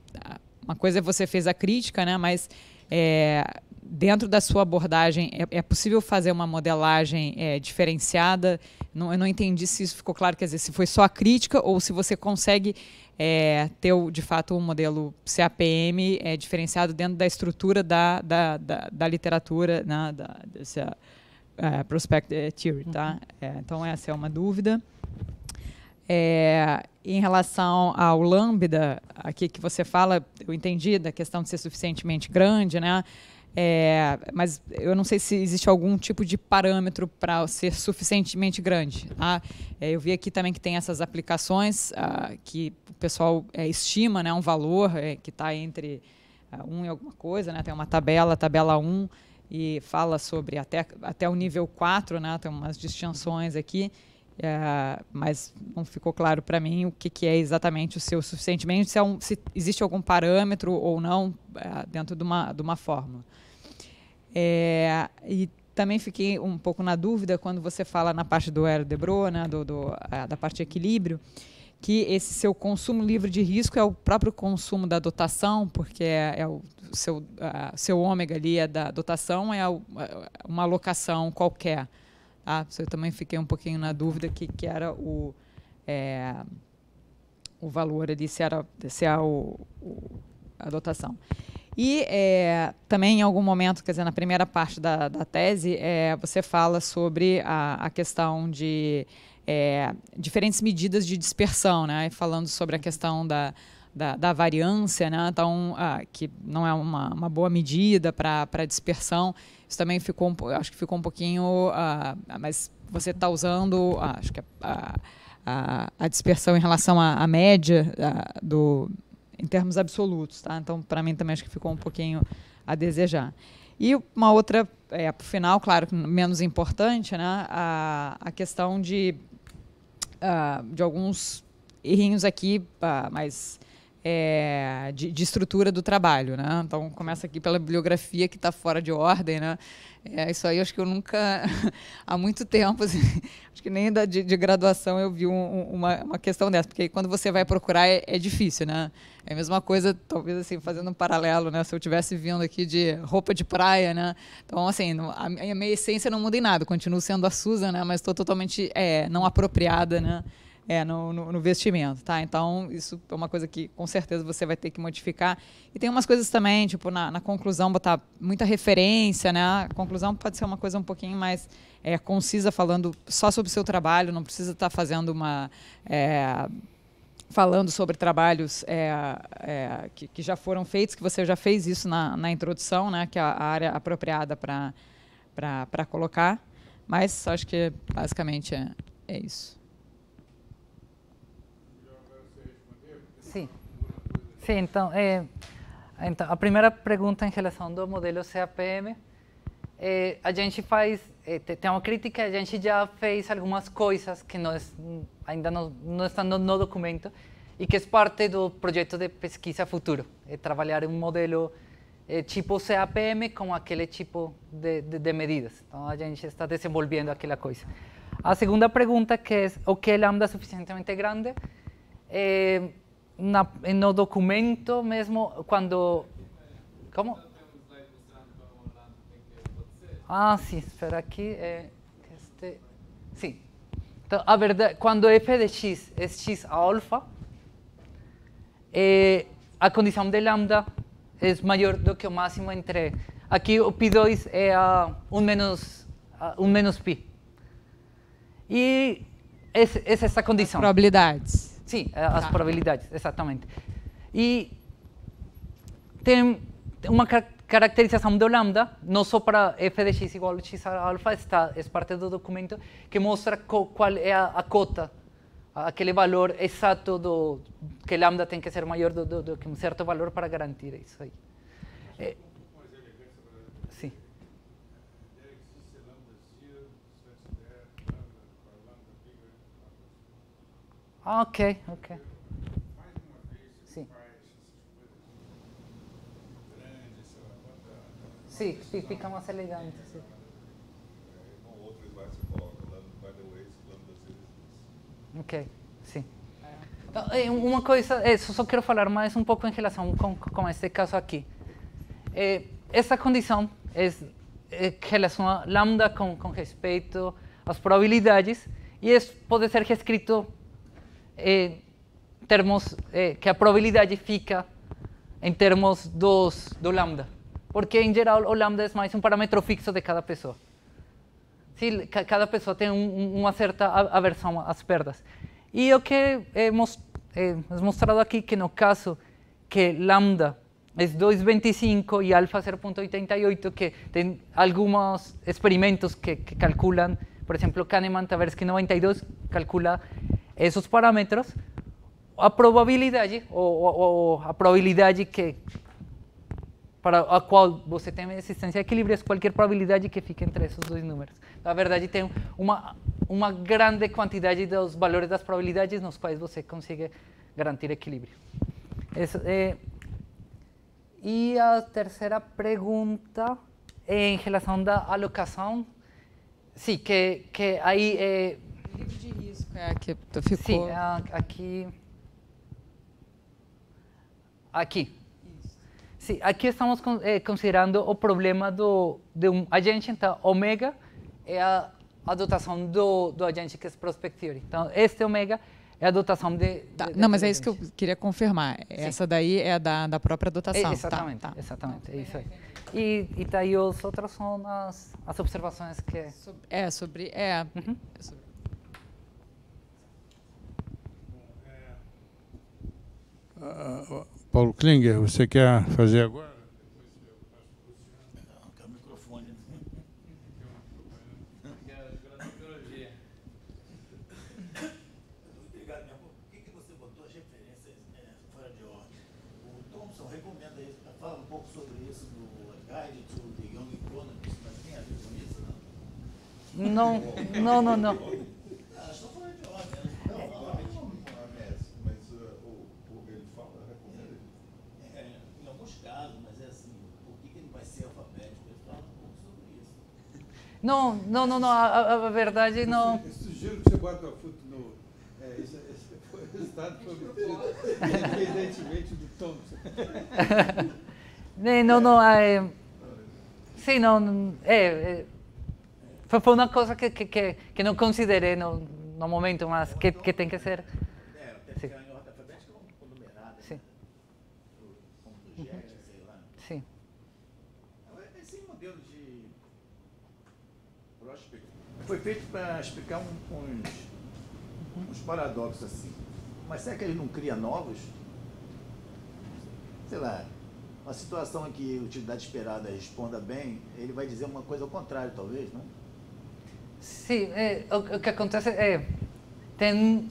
uma coisa é você fez a crítica, né, mas dentro da sua abordagem, é possível fazer uma modelagem diferenciada? Eu não entendi se isso ficou claro, quer dizer, se foi só a crítica ou se você consegue ter, de fato, um modelo CAPM diferenciado dentro da estrutura da literatura, né, dessa Prospect Theory. Tá? Então, essa é uma dúvida. Em relação ao lambda, aqui que você fala, eu entendi da questão de ser suficientemente grande, né? Mas eu não sei se existe algum tipo de parâmetro para ser suficientemente grande. Tá? Eu vi aqui também que tem essas aplicações que o pessoal estima, né, um valor que está entre 1 e alguma coisa, né? Tem uma tabela 1, e fala sobre até o nível 4, né? Tem umas distinções aqui. Mas não ficou claro para mim o que é exatamente o seu suficientemente, se existe algum parâmetro ou não dentro de uma fórmula. E também fiquei um pouco na dúvida quando você fala na parte do Erdőr, né, da parte de equilíbrio, que esse seu consumo livre de risco é o próprio consumo da dotação, porque o seu ômega ali da dotação uma alocação qualquer. Eu também fiquei um pouquinho na dúvida que era o valor ali, se era a dotação. E também, em algum momento, quer dizer, na primeira parte da tese, você fala sobre a questão de diferentes medidas de dispersão, né? Falando sobre a questão da variância, né? Então, que não é uma boa medida para dispersão. Isso também acho que ficou um pouquinho, mas você está usando, acho que a dispersão em relação à média em termos absolutos, tá? Então, para mim também acho que ficou um pouquinho a desejar. E uma outra, para o final, claro, menos importante, né? A questão de alguns errinhos aqui, mas de estrutura do trabalho, né? Então começa aqui pela bibliografia que está fora de ordem, né? Isso aí acho que eu nunca, há muito tempo, assim, acho que nem de graduação eu vi uma questão dessa, porque quando você vai procurar é difícil, né? É a mesma coisa, talvez assim, fazendo um paralelo, né? Se eu tivesse vindo aqui de roupa de praia, né? Então, assim, a minha essência não muda em nada, continuo sendo a Susan, né? Mas estou totalmente não apropriada, né? No vestimento, tá? Então, isso é uma coisa que, com certeza, você vai ter que modificar. E tem umas coisas também, tipo, na conclusão, botar muita referência, né? A conclusão pode ser uma coisa um pouquinho mais concisa, falando só sobre o seu trabalho, não precisa estar fazendo falando sobre trabalhos que já foram feitos, que você já fez isso na introdução, né? Que é a área apropriada para colocar. Mas acho que, basicamente, é isso. Sim. Sim, então, a primeira pergunta em relação do modelo CAPM, a gente faz, tem uma crítica, a gente já fez algumas coisas que ainda não estão no documento e que é parte do projeto de pesquisa futuro, trabalhar um modelo tipo CAPM com aquele tipo de medidas. Então, a gente está desenvolvendo aquela coisa. A segunda pergunta, que é o que é lambda suficientemente grande, no documento mesmo, quando... Como? Sim, espera aqui. Sim. Então, a verdade, quando f de x é x a alfa, a condição de lambda é maior do que o máximo entre... Aqui o π2 é 1 menos π. E essa condição. As probabilidades. Sim, as probabilidades, exatamente. E tem uma caracterização do lambda, não só para f de x igual a x alfa, é parte do documento, que mostra qual é a cota, aquele valor exato que lambda tem que ser maior do que um certo valor para garantir isso aí. Sim. Ok. Sim. Sim, fica mais elegante. Sim. No outro slide você coloca by the way, lambda 0. Ok, sim. Então, uma coisa, só quero falar mais um pouco em relação com este caso aqui. Essa condição relaciona lambda com respeito às probabilidades e isso pode ser reescrito em termos que a probabilidade fica em termos do lambda, porque em geral o lambda é mais um parâmetro fixo de cada pessoa. Sim, cada pessoa tem uma certa aversão às perdas. E o que é mostrado aqui que no caso que lambda é 2,25 e alfa 0,88, que tem alguns experimentos que calculam, por exemplo, Kahneman, Tversky 92, calcula esses parâmetros, a probabilidade, ou a probabilidade para a qual você tem existência de equilíbrio é qualquer probabilidade que fique entre esses dois números. Na verdade, tem uma grande quantidade dos valores das probabilidades nos quais você consegue garantir equilíbrio. E a terceira pergunta em relação da alocação, sim, que aí Livre de risco, que ficou... Sim, aqui. Sim, aqui estamos considerando o problema de um agente, então ômega é a dotação do agente que é prospectivo. Então, este ômega é a dotação não, mas é isso que eu queria confirmar. Sim. Essa daí é da própria dotação. Exatamente, exatamente, é isso aí. E daí os outros são as observações que... sobre... Paulo Klinger, você quer fazer agora? Não, quero o microfone. Obrigado, meu amor. Por que você botou as referências fora de ordem? O Thompson recomenda isso. Fala um pouco sobre isso no Guide to the Young Economist, mas tem a ver com isso, não? Não. Estou fora de ordem. Ele fala, recomenda. Em alguns casos, mas é assim, por que ele vai ser alfabético? Ele fala um pouco sobre isso. Não, a verdade não... Eu sugiro que você bote a footnote. O resultado foi obtido independentemente do Thompson. Sim, não... Foi uma coisa que não considerei no momento, mas que tem que ser... Tem que ficar em ordem alfabética ou numerada? Sim. Como do JET, sei lá. Sim. Esse modelo de prospect foi feito para explicar uns paradoxos assim. Mas será que ele não cria novos? Sei lá, uma situação em que a utilidade esperada responda bem, ele vai dizer uma coisa ao contrário, talvez, não? Sim, o que acontece é tem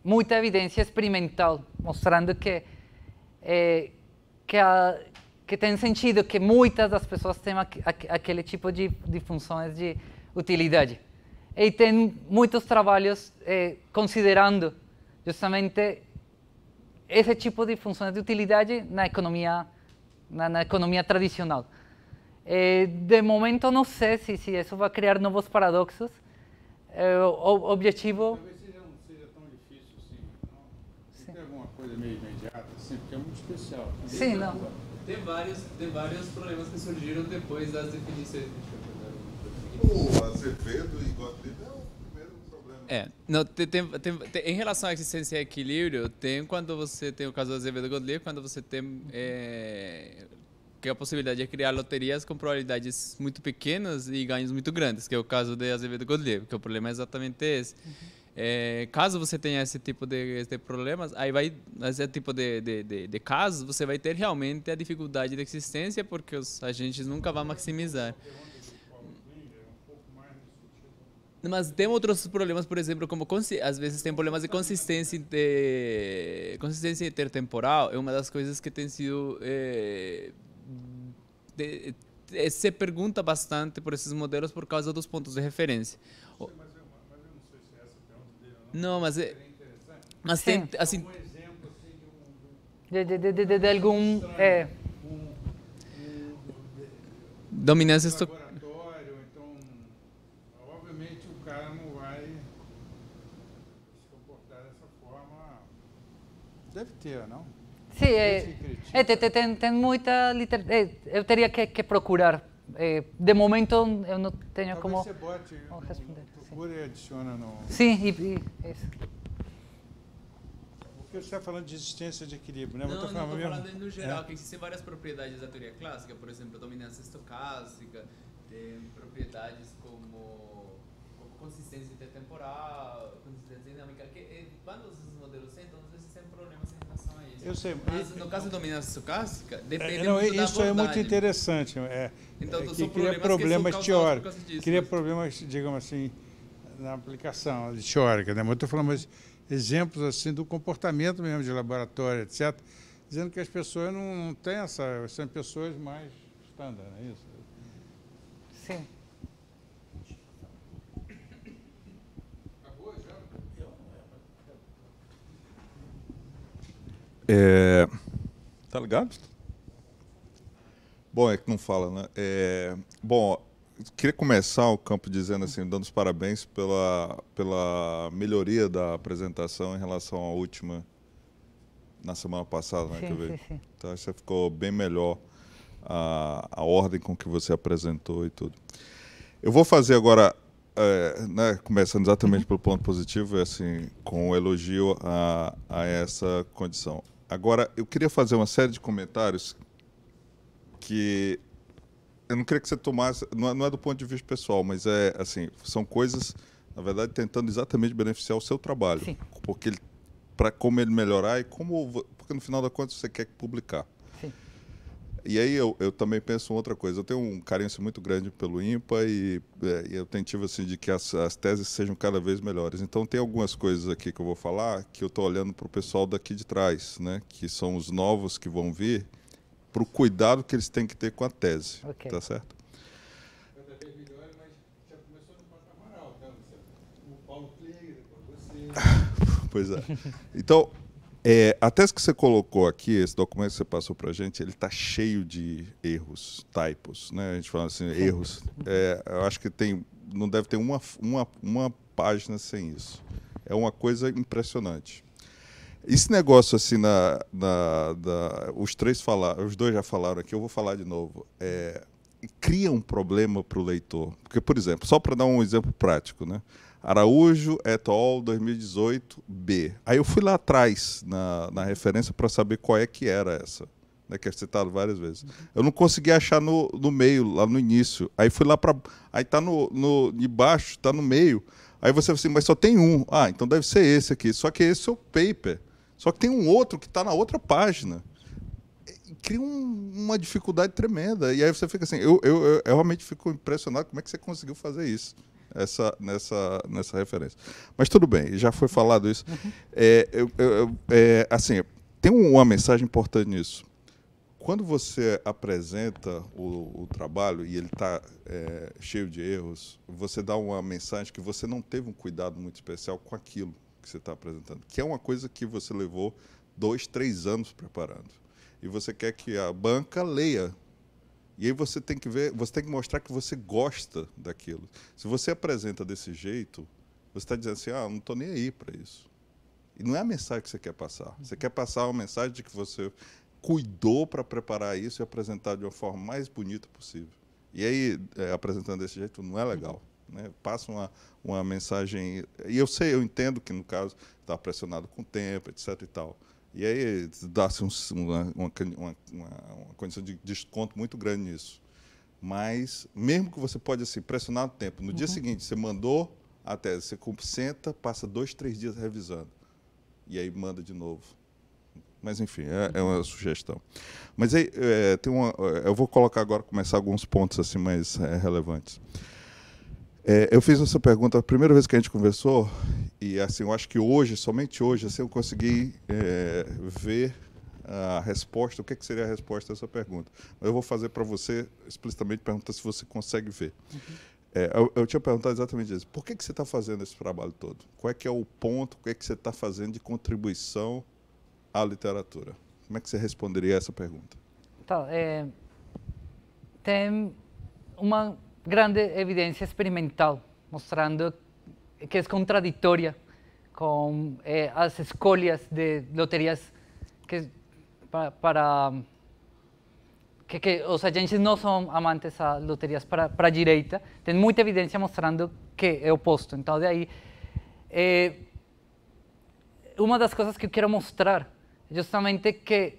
muita evidência experimental mostrando que tem sentido que muitas das pessoas têm aquele tipo de funções de utilidade. E tem muitos trabalhos considerando justamente esse tipo de funções de utilidade na economia tradicional. De momento não sei se isso vai criar novos paradoxos. O objetivo... Talvez não seja tão difícil assim, não? Tem alguma coisa meio imediata, assim, porque é muito especial. Sim, não. Tem vários problemas que surgiram depois das definições. O Azevedo e Gottlieb é o primeiro problema. Não, em relação à existência e equilíbrio, tem quando você tem o caso do Azevedo e Gottlieb, quando você tem que a possibilidade de criar loterias com probabilidades muito pequenas e ganhos muito grandes, que é o caso de Azevedo e Gottlieb, que o problema é exatamente esse. Caso você tenha esse tipo de problemas, esse tipo de casos, você vai ter realmente a dificuldade de existência, porque os agentes nunca vão maximizar. Mas tem outros problemas, por exemplo, como às vezes tem problemas de consistência intertemporal. É uma das coisas que tem sido se pergunta bastante por esses modelos por causa dos pontos de referência. Mas eu não sei se é essa a pergunta dele ou não. Não, mas Sim. tem assim. Um exemplo assim De algum... Dominância laboratório, então, obviamente o cara não vai se comportar dessa forma. Deve ter, não? Sim, Esse critica. tem muita literatura. Eu teria que procurar. De momento, eu não tenho Talvez como você bote, responder. procura e adiciona no... Sim, isso. Porque você está falando de existência de equilíbrio, né? Não, Eu tô não, estou mesmo- falando no geral, É. que existem várias propriedades da teoria clássica, por exemplo, a dominância estocástica, tem propriedades como consistência intertemporal, consistência dinâmica, que quando os modelos sentam, às vezes tem problemas em relação a isso. Eu sei. Mas no caso da dominância estocástica, depende Não, muito da isso é muito abordagem. interessante. Então, Que são cria problemas problemas que são causados por teóricos. causa disso, Cria né? problemas, digamos assim, na aplicação teórica, né? Mas eu estou falando mais exemplos assim do comportamento mesmo de laboratório, etc. Dizendo que as pessoas não têm essa... São pessoas mais standard, não é isso? Sim. Tá ligado? Bom, é que não fala, né? Bom, queria começar o campo dizendo assim, dando os parabéns pela melhoria da apresentação em relação à última, na semana passada, né? que eu vi. Sim. Então, você ficou bem melhor a ordem com que você apresentou e tudo. Eu vou fazer agora, né, começando exatamente pelo ponto positivo, assim, com o elogio a essa condição. Agora, eu queria fazer uma série de comentários que eu não queria que você tomasse, não é do ponto de vista pessoal, mas assim, são coisas, na verdade, tentando exatamente beneficiar o seu trabalho. Sim. Porque para como ele melhorar e porque no final da conta você quer publicar. Sim. E aí eu também penso em outra coisa. Eu tenho um carinho assim, muito grande pelo IMPA e eu tentivo assim, de que as teses sejam cada vez melhores. Então tem algumas coisas aqui que eu vou falar que eu estou olhando para o pessoal daqui de trás, né, que são os novos que vão vir, para o cuidado que eles têm que ter com a tese. Ok. Tá certo? Cada vez melhor, mas já começou no patamar alto, né? O Paulo Kleiger, depois você... Pois é. Então, a tese que você colocou aqui, esse documento que você passou para a gente, ele está cheio de erros, typos, né? A gente fala assim, erros. Eu acho que não deve ter uma página sem isso. É uma coisa impressionante. Esse negócio assim, os dois já falaram aqui, eu vou falar de novo. Cria um problema para o leitor. Porque, por exemplo, só para dar um exemplo prático, né? Araújo et al. 2018b. Aí eu fui lá atrás na referência para saber qual é que era essa, né, que é citado várias vezes. Eu não consegui achar no meio, lá no início. Aí fui lá para... Aí está de baixo, está no meio. Aí você fala assim, mas só tem um. Ah, então deve ser esse aqui. Só que esse é o paper. Só que tem um outro que está na outra página. Cria uma dificuldade tremenda. E aí você fica assim, eu realmente fico impressionado como é que você conseguiu fazer isso. Nessa referência. Mas tudo bem, já foi falado isso. Assim, tem uma mensagem importante nisso. Quando você apresenta o trabalho e ele está cheio de erros, você dá uma mensagem que você não teve um cuidado muito especial com aquilo que você está apresentando, que é uma coisa que você levou 2, 3 anos preparando. E você quer que a banca leia. E aí você tem que mostrar que você gosta daquilo. Se você apresenta desse jeito, você está dizendo assim, não estou nem aí para isso. E não é a mensagem que você quer passar. Você quer passar uma mensagem de que você cuidou para preparar isso e apresentar de uma forma mais bonita possível. E aí, apresentando desse jeito, não é legal. Né? Passa uma mensagem... E eu entendo que, no caso, está pressionado com o tempo, etc. e tal. E aí dá-se uma condição de desconto muito grande nisso. Mas, mesmo que você pode assim, pressionar o tempo, no dia seguinte você mandou a tese, você senta, passa 2, 3 dias revisando. E aí manda de novo. Mas, enfim, é uma sugestão. Mas aí, eu vou colocar agora, começar alguns pontos assim, mais relevantes. Eu fiz essa pergunta a primeira vez que a gente conversou, e assim, eu acho que hoje, somente hoje, assim, eu consegui ver a resposta, o que seria a resposta a essa pergunta. Eu vou fazer para você, explicitamente, perguntar se você consegue ver. Eu tinha perguntado exatamente isso. Por que você está fazendo esse trabalho todo? Qual é que é o ponto, o que é que você está fazendo de contribuição à literatura? Como é que você responderia a essa pergunta? Então, tem uma grande evidência experimental mostrando que é contraditória com as escolhas de loterias que para que os agentes não são amantes a loterias para a direita, tem muita evidência mostrando que é o oposto. Então, daí, uma das coisas que eu quero mostrar é justamente que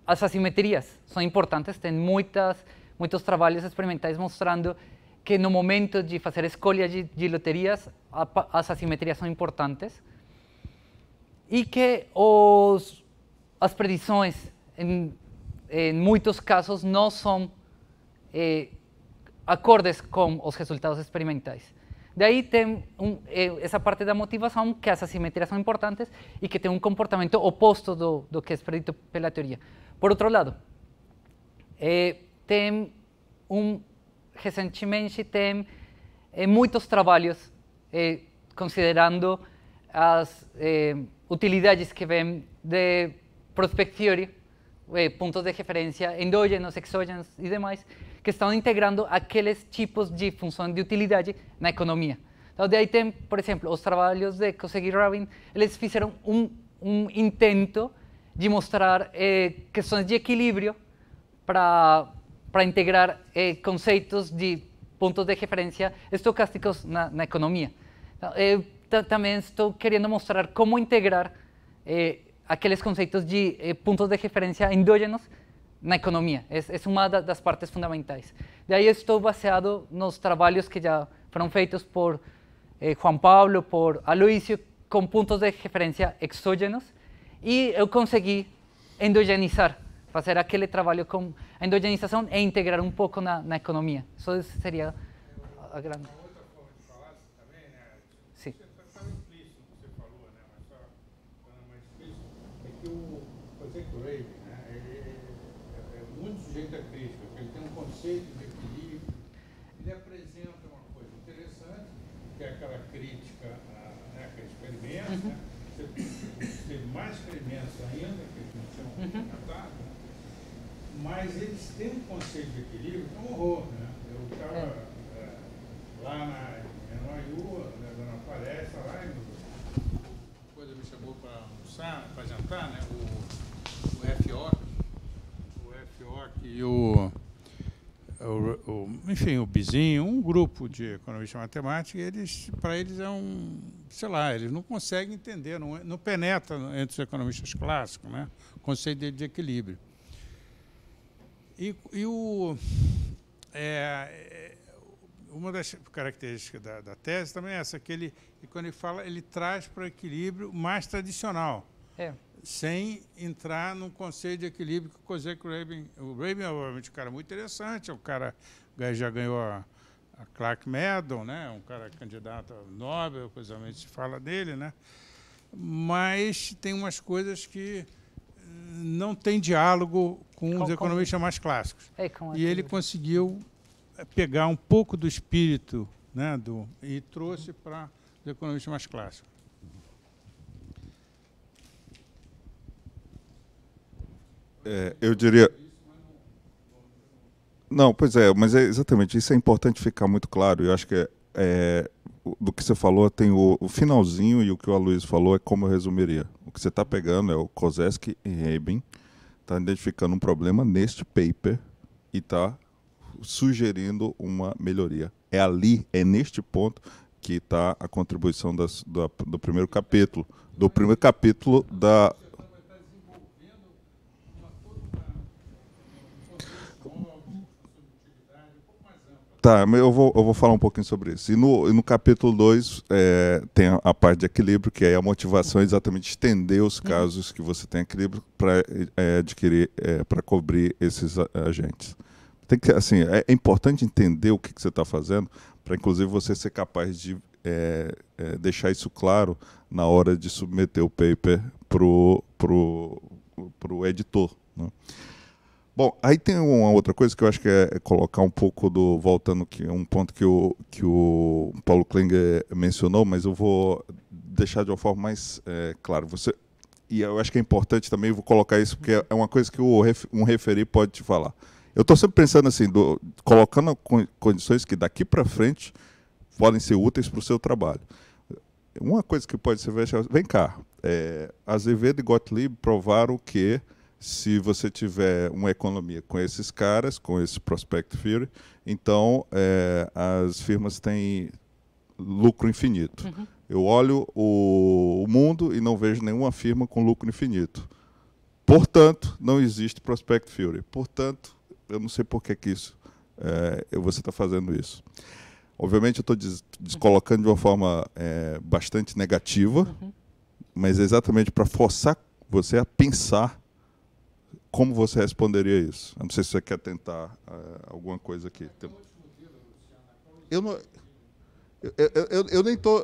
as assimetrias são importantes, tem muitos trabalhos experimentais mostrando que no momento de fazer escolha de loterias, as assimetrias são importantes, e que as predições, em muitos casos, não são acordes com os resultados experimentais. Daí tem essa parte da motivação, que as assimetrias são importantes e que tem um comportamento oposto do que é predito pela teoria. Por outro lado, recentemente tem muitos trabalhos considerando as utilidades que vêm de prospect theory, pontos de referência endógenos, exógenos e demais, que estão integrando aqueles tipos de função de utilidade na economia. Então, daí tem, por exemplo, os trabalhos de Kosek e Rabin, eles fizeram um intento de mostrar questões de equilíbrio para integrar conceitos de pontos de referência estocásticos na economia. Então, também estou querendo mostrar como integrar aqueles conceitos de pontos de referência endógenos na economia. É uma das partes fundamentais. Daí estou baseado nos trabalhos que já foram feitos por Juan Pablo, por Aloísio, com pontos de referência exógenos, e eu consegui endogenizar, fazer aquele trabalho com a endogenização e integrar um pouco na economia. Isso seria a grande... Uma outra forma de falar também, né? Sim. Você estava implícito no que você falou, né? Mas só falando mais explícito, é que o Kosek e Rabin, né? Ele é muito sujeito à crítica, porque ele tem um conceito de equilíbrio. Ele apresenta uma coisa interessante, que é aquela crítica, né, aquele experimento, né? Você teve mais experimentos ainda, que eles não tinham comentado, né? Mas eles têm um conceito de equilíbrio que é um horror, né? Eu estava lá na NYU, né, dando uma palestra lá, e depois me chamou para almoçar, para jantar, né? O FIOC e enfim, o Bizinho, um grupo de economistas matemáticos, para eles é sei lá, eles não conseguem entender, não penetra entre os economistas clássicos, né? O conceito de equilíbrio. Uma das características da tese também é essa, que quando ele fala, ele traz para o equilíbrio mais tradicional, sem entrar num conceito de equilíbrio que o Kosek e Rabin... O Rabin é obviamente um cara muito interessante, é um cara que já ganhou a Clark Medal, né? Um cara candidato ao Nobel, coisamente se fala dele, né? Mas tem umas coisas que não tem diálogo com os economistas mais clássicos. E ele conseguiu pegar um pouco do espírito, né, e trouxe para os economistas mais clássicos. Eu diria... Não, pois é, mas exatamente, isso é importante ficar muito claro. Eu acho que do que você falou tem o finalzinho, e o que o Aloísio falou é como eu resumiria. O que você está pegando é o Kosek e Rabin, está identificando um problema neste paper e está sugerindo uma melhoria. É neste ponto que está a contribuição do primeiro capítulo. Do primeiro capítulo da... Tá, mas eu vou falar um pouquinho sobre isso. E no capítulo 2 tem a parte de equilíbrio, que é a motivação exatamente estender os casos que você tem equilíbrio para adquirir, para cobrir esses agentes. Assim, é importante entender o que você está fazendo, para inclusive você ser capaz de deixar isso claro na hora de submeter o paper pro editor, né? Bom, aí tem uma outra coisa que eu acho que é colocar um pouco voltando que um ponto que o Paulo Klinger mencionou, mas eu vou deixar de uma forma mais clara. E eu acho que é importante também, vou colocar isso, porque é uma coisa que um referi pode te falar. Eu estou sempre pensando assim, colocando condições que daqui para frente podem ser úteis para o seu trabalho. Uma coisa que pode ser, vem cá, Azevedo e Gottlieb provaram que se você tiver uma economia com esses caras, com esse Prospect Theory, então as firmas têm lucro infinito. Eu olho o mundo e não vejo nenhuma firma com lucro infinito. Portanto, não existe Prospect Theory. Portanto, eu não sei por que isso você está fazendo isso. Obviamente, eu estou descolocando de uma forma bastante negativa, mas é exatamente para forçar você a pensar como você responderia isso. Eu não sei se você quer tentar alguma coisa aqui. Eu não... Eu nem estou...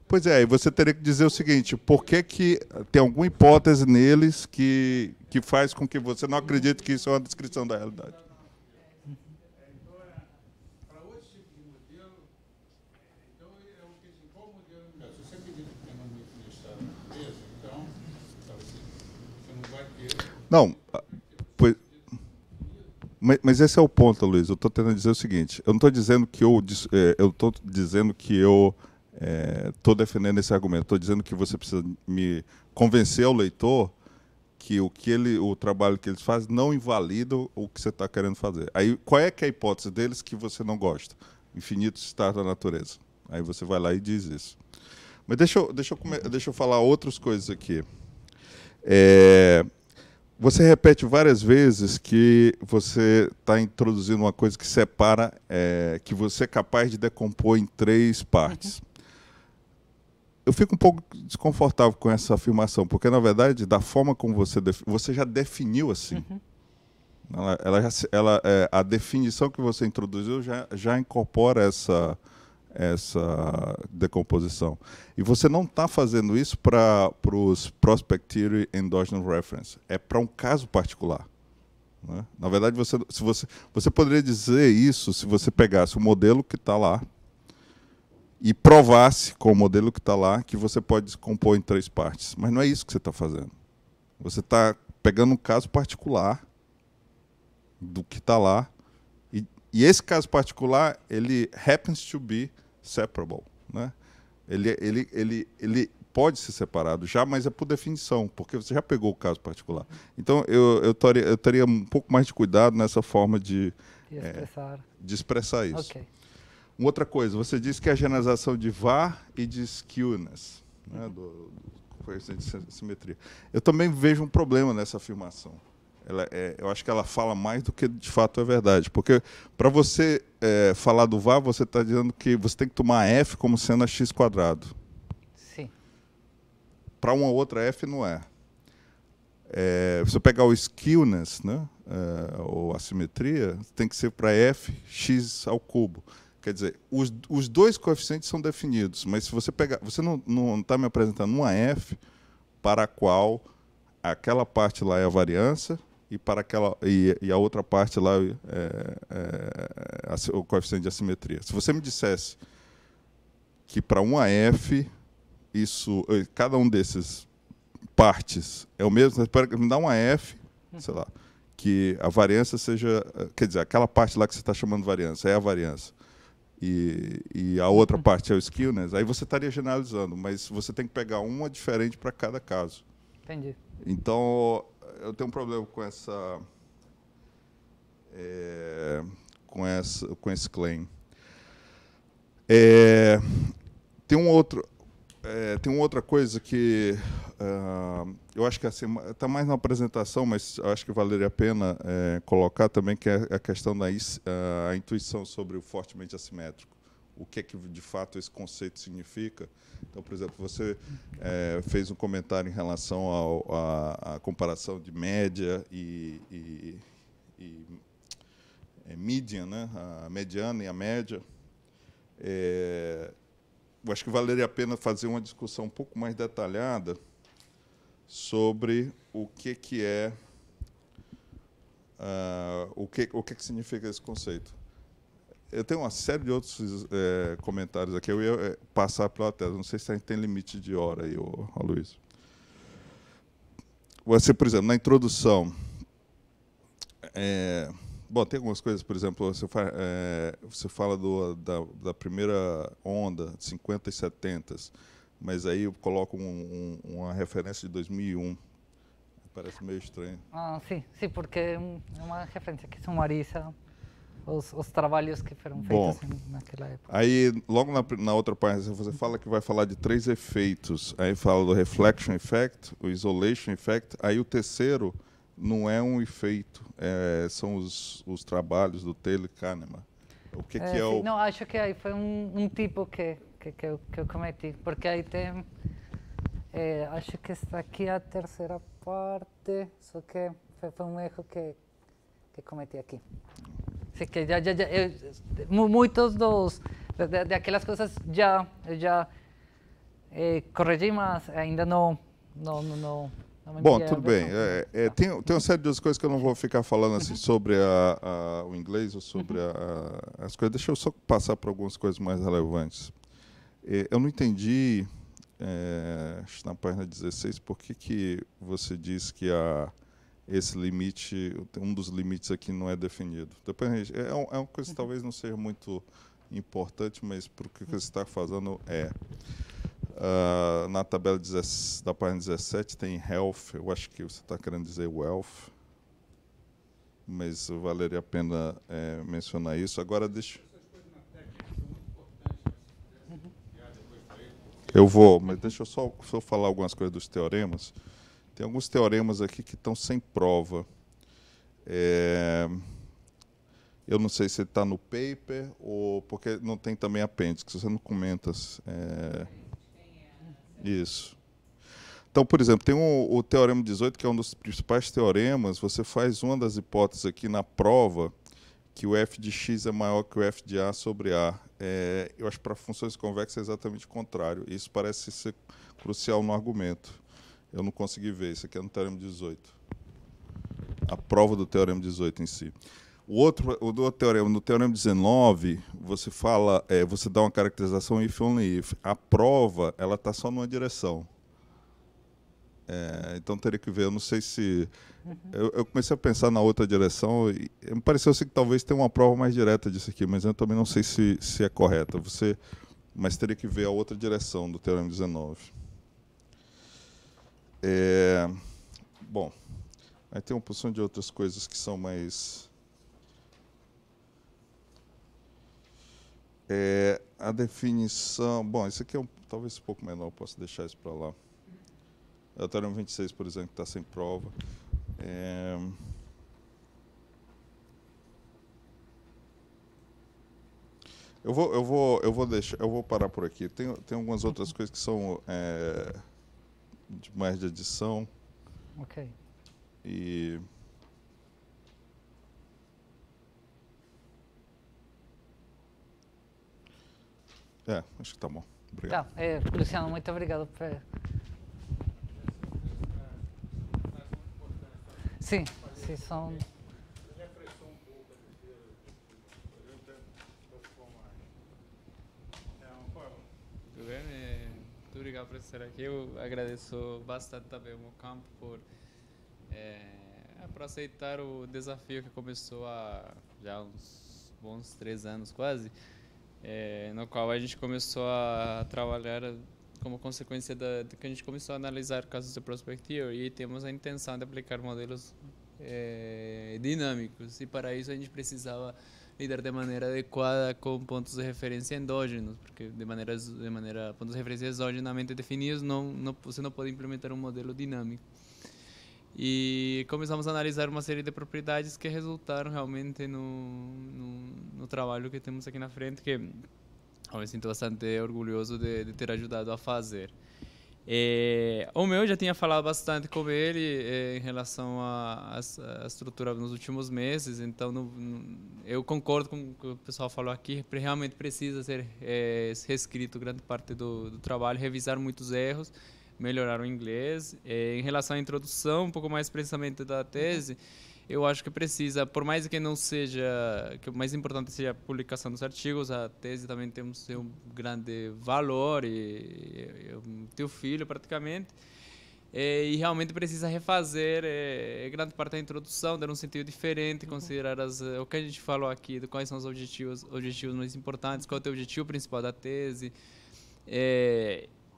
Pois é, e você teria que dizer o seguinte, por que tem alguma hipótese neles que faz com que você não acredite que isso é uma descrição da realidade? Para outro tipo de modelo, então é o que assim, qual modelo melhor? Se você acredita que tem uma estado na natureza, então você não vai ter... Não, pois... Mas esse é o ponto, Luiz. Eu estou tentando dizer o seguinte. Eu não estou dizendo que eu estou dizendo que eu estou defendendo esse argumento. Estou dizendo que você precisa me convencer ao leitor que o trabalho que eles fazem não invalida o que você está querendo fazer. Aí, qual é que é a hipótese deles que você não gosta? Infinito estado da natureza. Aí você vai lá e diz isso. Mas deixa eu falar outras coisas aqui. Você repete várias vezes que você está introduzindo uma coisa que separa, que você é capaz de decompor em 3 partes. Eu fico um pouco desconfortável com essa afirmação, porque, na verdade, da forma como você já definiu assim. A definição que você introduziu já incorpora essa decomposição. E você não está fazendo isso para os Prospect Theory Endogenous Reference. É para um caso particular. Né? Na verdade, você poderia dizer isso se você pegasse o modelo que está lá e provasse com o modelo que está lá que você pode descompor em 3 partes. Mas não é isso que você está fazendo. Você está pegando um caso particular do que está lá e esse caso particular, ele happens to be separable, né? Ele pode ser separado já, mas é por definição, porque você já pegou o caso particular. Então, eu teria um pouco mais de cuidado nessa forma de expressar isso. Ok. Uma outra coisa, você disse que a generalização de VAR e de skewness, né, do coeficiente de simetria. Eu também vejo um problema nessa afirmação. Eu acho que ela fala mais do que de fato é verdade. Porque para você falar do VAR, você está dizendo que você tem que tomar F como sendo a x². Sim. Para uma outra F não é. Se você pegar o skewness, né, ou a simetria, tem que ser para F x². Quer dizer, os 2 coeficientes são definidos, mas se você pegar, você não está me apresentando uma F para a qual aquela parte lá é a variância e a outra parte lá o coeficiente de assimetria. Se você me dissesse que para uma F, cada um desses partes é o mesmo, me dá uma F, sei lá, que a variância seja, quer dizer, aquela parte lá que você está chamando de variância é a variância. E a outra parte é o skewness, aí você estaria generalizando, mas você tem que pegar uma diferente para cada caso. Entendi. Então, eu tenho um problema com esse claim. Tem uma outra coisa que eu acho que está mais na apresentação, mas eu acho que valeria a pena colocar também, que é a questão da a intuição sobre o fortemente assimétrico. O que de fato esse conceito significa. Então, por exemplo, você fez um comentário em relação à comparação de média e median, né? A mediana e a média. Eu acho que valeria a pena fazer uma discussão um pouco mais detalhada sobre o que é o que significa esse conceito. Eu tenho uma série de outros comentários aqui. Eu ia passar pela tela. Não sei se a gente tem limite de hora aí, Luiz. Você, por exemplo, na introdução... bom, tem algumas coisas, por exemplo, você fala da primeira onda, 50 e 70, mas aí eu coloco uma referência de 2001. Parece meio estranho. Ah, sim, porque é uma referência que sumariza os trabalhos que foram feitos naquela época. Aí, logo na outra página, você fala que vai falar de 3 efeitos. Aí fala do reflection effect, o isolation effect. Aí o terceiro não é um efeito, são os trabalhos do Taylor Kahneman. O que é o... Não, acho que aí foi um tipo que eu cometi, porque aí tem... acho que está aqui a terceira parte, só que foi um erro que cometi aqui. Sim, que muitos daquelas coisas eu já corrigi, mas ainda não me Bom, enviei a tudo bem. versão. Tem uma série de outras coisas que eu não vou ficar falando assim sobre o inglês ou sobre as coisas. Deixa eu só passar por algumas coisas mais relevantes. Eu não entendi, na página 16, por que você diz que esse limite, um dos limites aqui não é definido. Depois, é uma coisa que talvez não seja muito importante, mas por que você está fazendo na tabela da página 17 tem health, eu acho que você está querendo dizer wealth, mas valeria a pena mencionar isso. Agora deixa... Eu vou, mas deixa eu só falar algumas coisas dos teoremas. Tem alguns teoremas aqui que estão sem prova. Eu não sei se está no paper ou porque não tem também apêndice, você não comenta. Isso. Então, por exemplo, tem o teorema 18, que é um dos principais teoremas. Você faz uma das hipóteses aqui na prova, que o f de x é maior que o f de a sobre a. Eu acho que para funções convexas é exatamente o contrário. Isso parece ser crucial no argumento. Eu não consegui ver, isso aqui é no teorema 18. A prova do teorema 18 em si. O do teorema, no teorema 19, você fala, você dá uma caracterização if only if. A prova, ela está só numa direção. Então teria que ver, eu não sei se... Eu comecei a pensar na outra direção e me pareceu assim que talvez tenha uma prova mais direta disso aqui, mas eu também não sei se é correta. Mas teria que ver a outra direção do teorema 19. Bom, aí tem uma porção de outras coisas que são mais... a definição... Bom, isso aqui é talvez um pouco menor, posso deixar isso para lá. O teorema 26, por exemplo, está sem prova. Eu vou parar por aqui. Tem algumas outras coisas que são mais de adição. Ok. E acho que tá bom. Obrigado. Tá, Luciano, muito obrigado. Sim, são... Tudo bem? Muito obrigado por estar aqui. Eu agradeço bastante também ao meu campo por aceitar o desafio que começou há já uns bons 3 anos quase, no qual a gente começou a trabalhar como consequência de que a gente começou a analisar casos de prospective e temos a intenção de aplicar modelos dinâmicos, e para isso a gente precisava lidar de maneira adequada com pontos de referência endógenos, porque de maneira pontos de referência exogenamente definidos você não pode implementar um modelo dinâmico. E começamos a analisar uma série de propriedades que resultaram realmente no trabalho que temos aqui na frente, que eu me sinto bastante orgulhoso de ter ajudado a fazer. O meu já tinha falado bastante com ele em relação à estrutura nos últimos meses, então eu concordo com o que o pessoal falou aqui, realmente precisa ser reescrito grande parte do trabalho, revisar muitos erros, melhorar o inglês. Em relação à introdução, um pouco mais precisamente da tese, eu acho que precisa, por mais que não seja, que o mais importante seja a publicação dos artigos, a tese também temos um grande valor, e eu tenho filho praticamente, e realmente precisa refazer grande parte da introdução, dar um sentido diferente, considerar o que a gente falou aqui, de quais são os objetivos mais importantes, qual é o objetivo principal da tese,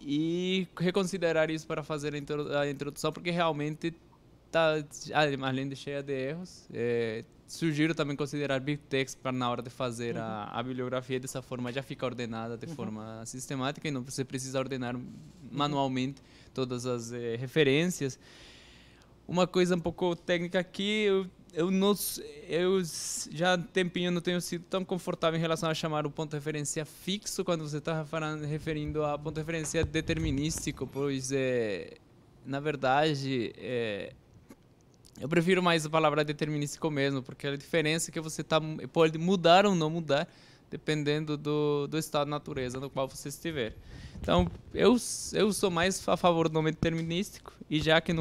e reconsiderar isso para fazer a introdução, porque realmente está, além de cheia de erros, sugiro também considerar BibTeX para na hora de fazer a bibliografia, dessa forma já fica ordenada de forma sistemática e não você precisa ordenar manualmente todas as referências. Uma coisa um pouco técnica aqui, eu já há tempinho não tenho sido tão confortável em relação a chamar o ponto de referência fixo quando você está referindo a ponto de referência determinístico, pois, na verdade, eu prefiro mais a palavra determinístico mesmo, porque a diferença é que você pode mudar ou não mudar, dependendo do estado de natureza no qual você estiver. Então, eu sou mais a favor do nome determinístico, e já que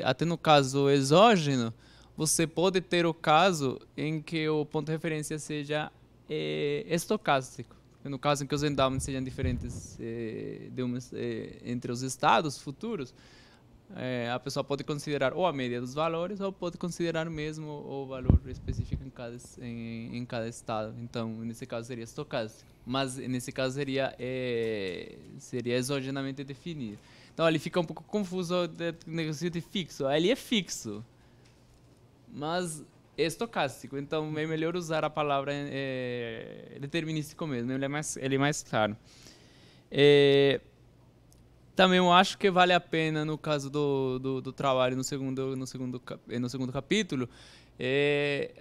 até no caso exógeno, você pode ter o caso em que o ponto de referência seja estocástico. No caso em que os endowments sejam diferentes entre os estados futuros, a pessoa pode considerar ou a média dos valores ou pode considerar mesmo o valor específico em cada estado. Então, nesse caso seria estocástico, mas nesse caso seria exogenamente definido. Então, ali fica um pouco confuso o negócio de fixo. Ali é fixo, mas é estocástico. Então, é melhor usar a palavra determinístico mesmo. Ele é mais claro. Também eu acho que vale a pena, no caso do trabalho no segundo capítulo,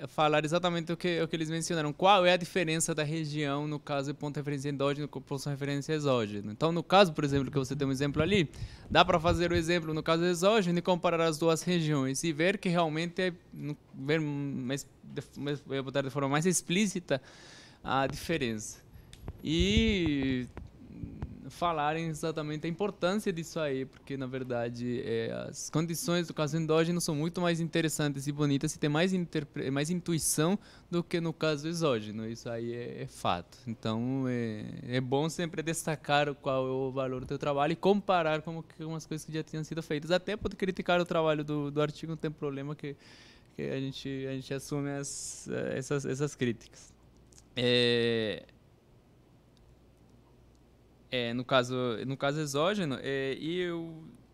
falar exatamente o que eles mencionaram. Qual é a diferença da região, no caso de ponto de referência endógeno com ponto de referência exógeno. Então, no caso, por exemplo, que você tem um exemplo ali, dá para fazer o exemplo no caso exógeno e comparar as duas regiões e ver que realmente eu vou botar de forma mais explícita a diferença. E falarem exatamente a importância disso aí, porque na verdade as condições do caso endógeno são muito mais interessantes e bonitas e tem mais intuição do que no caso exógeno. Isso aí é fato. Então é bom sempre destacar qual é o valor do teu trabalho e comparar com umas coisas que já tinham sido feitas. Até pode criticar o trabalho do artigo, não tem problema que a gente assume essas críticas. No caso exógeno,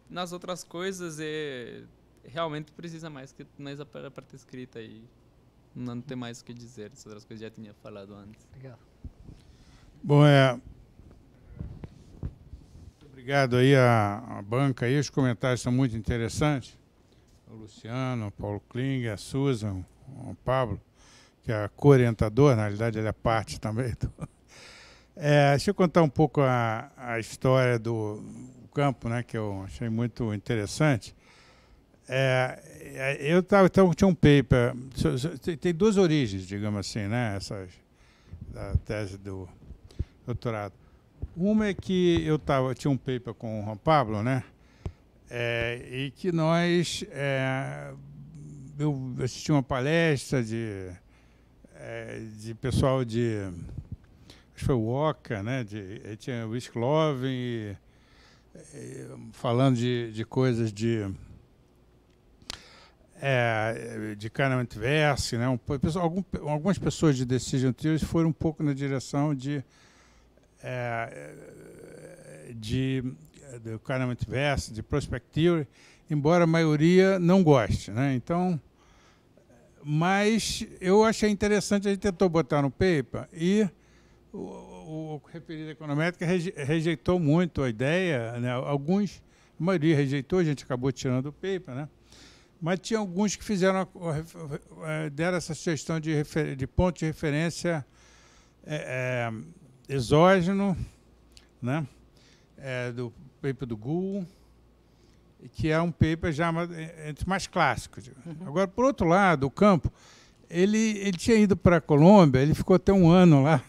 nas outras coisas realmente precisa mais a parte escrita e não tem mais o que dizer. As outras coisas já tinha falado antes. Legal. Bom, muito obrigado aí a banca aí, os comentários são muito interessantes. O Luciano, o Paulo Klinger, a Susan, o Pablo, que é co-orientador, na realidade ele é parte também deixa eu contar um pouco a história do campo, né, que eu achei muito interessante. Então, tinha um paper, tem duas origens, digamos assim, né, da tese do doutorado. Uma é que tinha um paper com o Juan Pablo, né, e que eu assisti uma palestra de pessoal foi o Oca, né? Tinha o Wiskloven falando de coisas de Kahneman Tversky, né? Algumas pessoas de Decision Theory foram um pouco na direção de Kahneman Tversky, de Prospect Theory, embora a maioria não goste, né? Então, mas eu achei interessante, a gente tentou botar no paper e o referido econométrica rejeitou muito a ideia, né? A maioria rejeitou, a gente acabou tirando o paper, né? Mas tinha alguns que deram essa sugestão de ponto de referência exógeno, né? Do paper do Gould, que é um paper já entre mais clássicos. Agora, por outro lado, o campo, ele tinha ido para a Colômbia, ele ficou até um ano lá,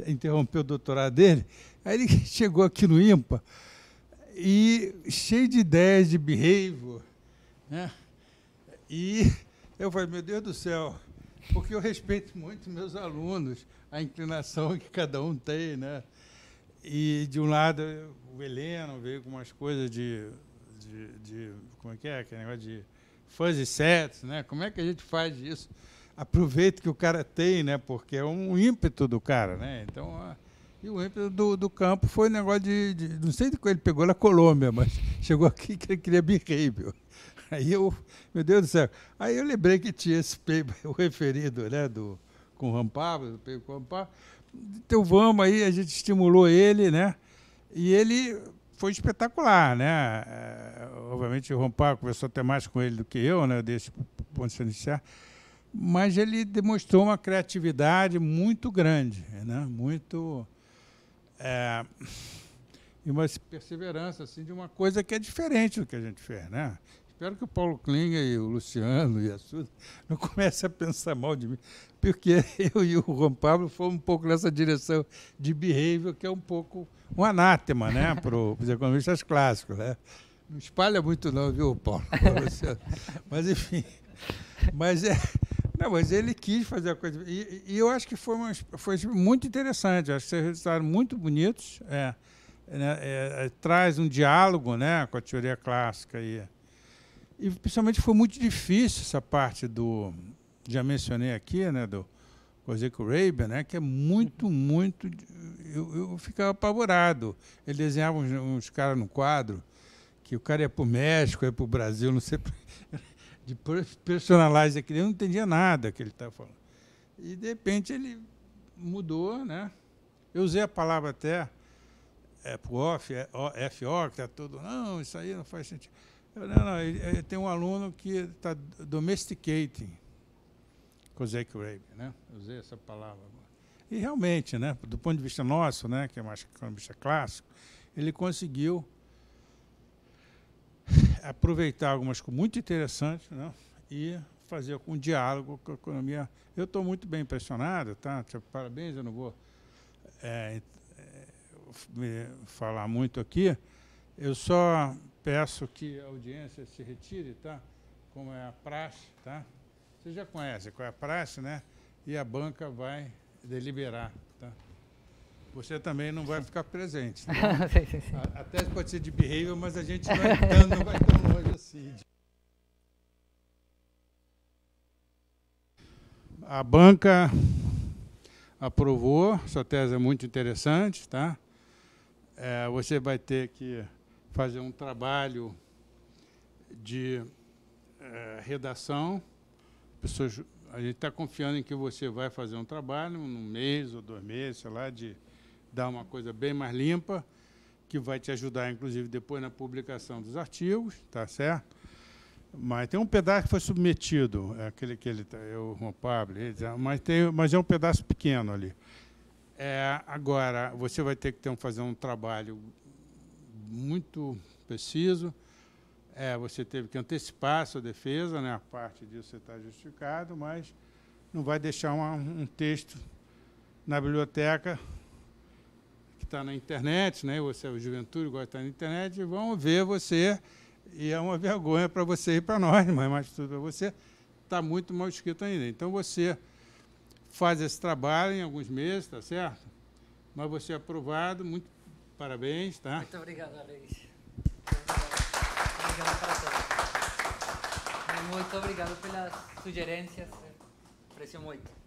interrompeu o doutorado dele, aí ele chegou aqui no IMPA e cheio de ideias de behavior, né? E eu falei, meu Deus do céu, porque eu respeito muito meus alunos, a inclinação que cada um tem, né? E de um lado o Heleno veio com umas coisas de como é que é, aquele negócio de fuzzy sets, né? Como é que a gente faz isso? Aproveita que o cara tem, né? Porque é um ímpeto do cara, né? Então, E o ímpeto do campo foi um negócio não sei de qual ele pegou na Colômbia, mas chegou aqui que ele queria behavior. Aí meu Deus do céu. Aí eu lembrei que tinha esse paper, o referido, né, com o Juan Pablo, do paper com o Juan Pablo. Então vamos aí, a gente estimulou ele, né? E ele foi espetacular, né? Obviamente o Juan Pablo conversou até mais com ele do que eu, né? Desse ponto de vista. Mas ele demonstrou uma criatividade muito grande, né? Muito... e uma perseverança assim, de uma coisa que é diferente do que a gente fez, né? Espero que o Paulo Klinger e o Luciano e a Suzy não comecem a pensar mal de mim, porque eu e o Juan Pablo fomos um pouco nessa direção de behavior, que é um pouco um anátema, né, para os economistas clássicos, né? Não espalha muito não, viu, Paulo? Mas, enfim, mas ele quis fazer a coisa, e eu acho que foi muito interessante, acho que são resultados muito bonitos, traz um diálogo, né, com a teoria clássica e principalmente foi muito difícil essa parte já mencionei aqui, né, do José Corabi, né, que é muito, eu ficava apavorado. Ele desenhava uns caras no quadro, que o cara ia para o México, ia para o Brasil, não sei, de personalize aqui, eu não entendia nada que ele estava falando. E, de repente, ele mudou, né? Eu usei a palavra até para o FO, que está tudo, não, isso aí não faz sentido. Não, tem um aluno que está domesticating José Corabi, né? Eu usei essa palavra. E realmente, né, do ponto de vista nosso, né, que é mais economista clássico, ele conseguiu aproveitar algumas coisas muito interessantes, né, e fazer um diálogo com a economia. Eu estou muito bem impressionado, tá? Parabéns, eu não vou falar muito aqui. Eu só peço que a audiência se retire, tá? Como é a praxe, tá? Você já conhece qual é a praxe, né? E a banca vai deliberar, tá? Você também não vai ficar presente, tá? Sim. A tese pode ser de behavior, mas a gente não vai tão longe assim. A banca aprovou, sua tese é muito interessante, tá? Você vai ter que fazer um trabalho de redação. A gente está confiando em que você vai fazer um trabalho, um mês ou 2 meses, sei lá, de dar uma coisa bem mais limpa, que vai te ajudar, inclusive, depois na publicação dos artigos, tá certo? Mas tem um pedaço que foi submetido, aquele que eu, Juan Pablo, mas é um pedaço pequeno ali. Agora, você vai ter que fazer um trabalho muito preciso. Você teve que antecipar a sua defesa, né? A parte disso você está justificado, mas não vai deixar um texto na biblioteca que está na internet, né? Você, a juventude, gosta de estar na internet, e vão ver você, e é uma vergonha para você e para nós, mas mais tudo para você, está muito mal escrito ainda. Então, você faz esse trabalho em alguns meses, tá certo? Mas você é aprovado, muito parabéns, tá? Muito obrigado, Alex. Muito obrigado pelas sugerências. Aprecio muito.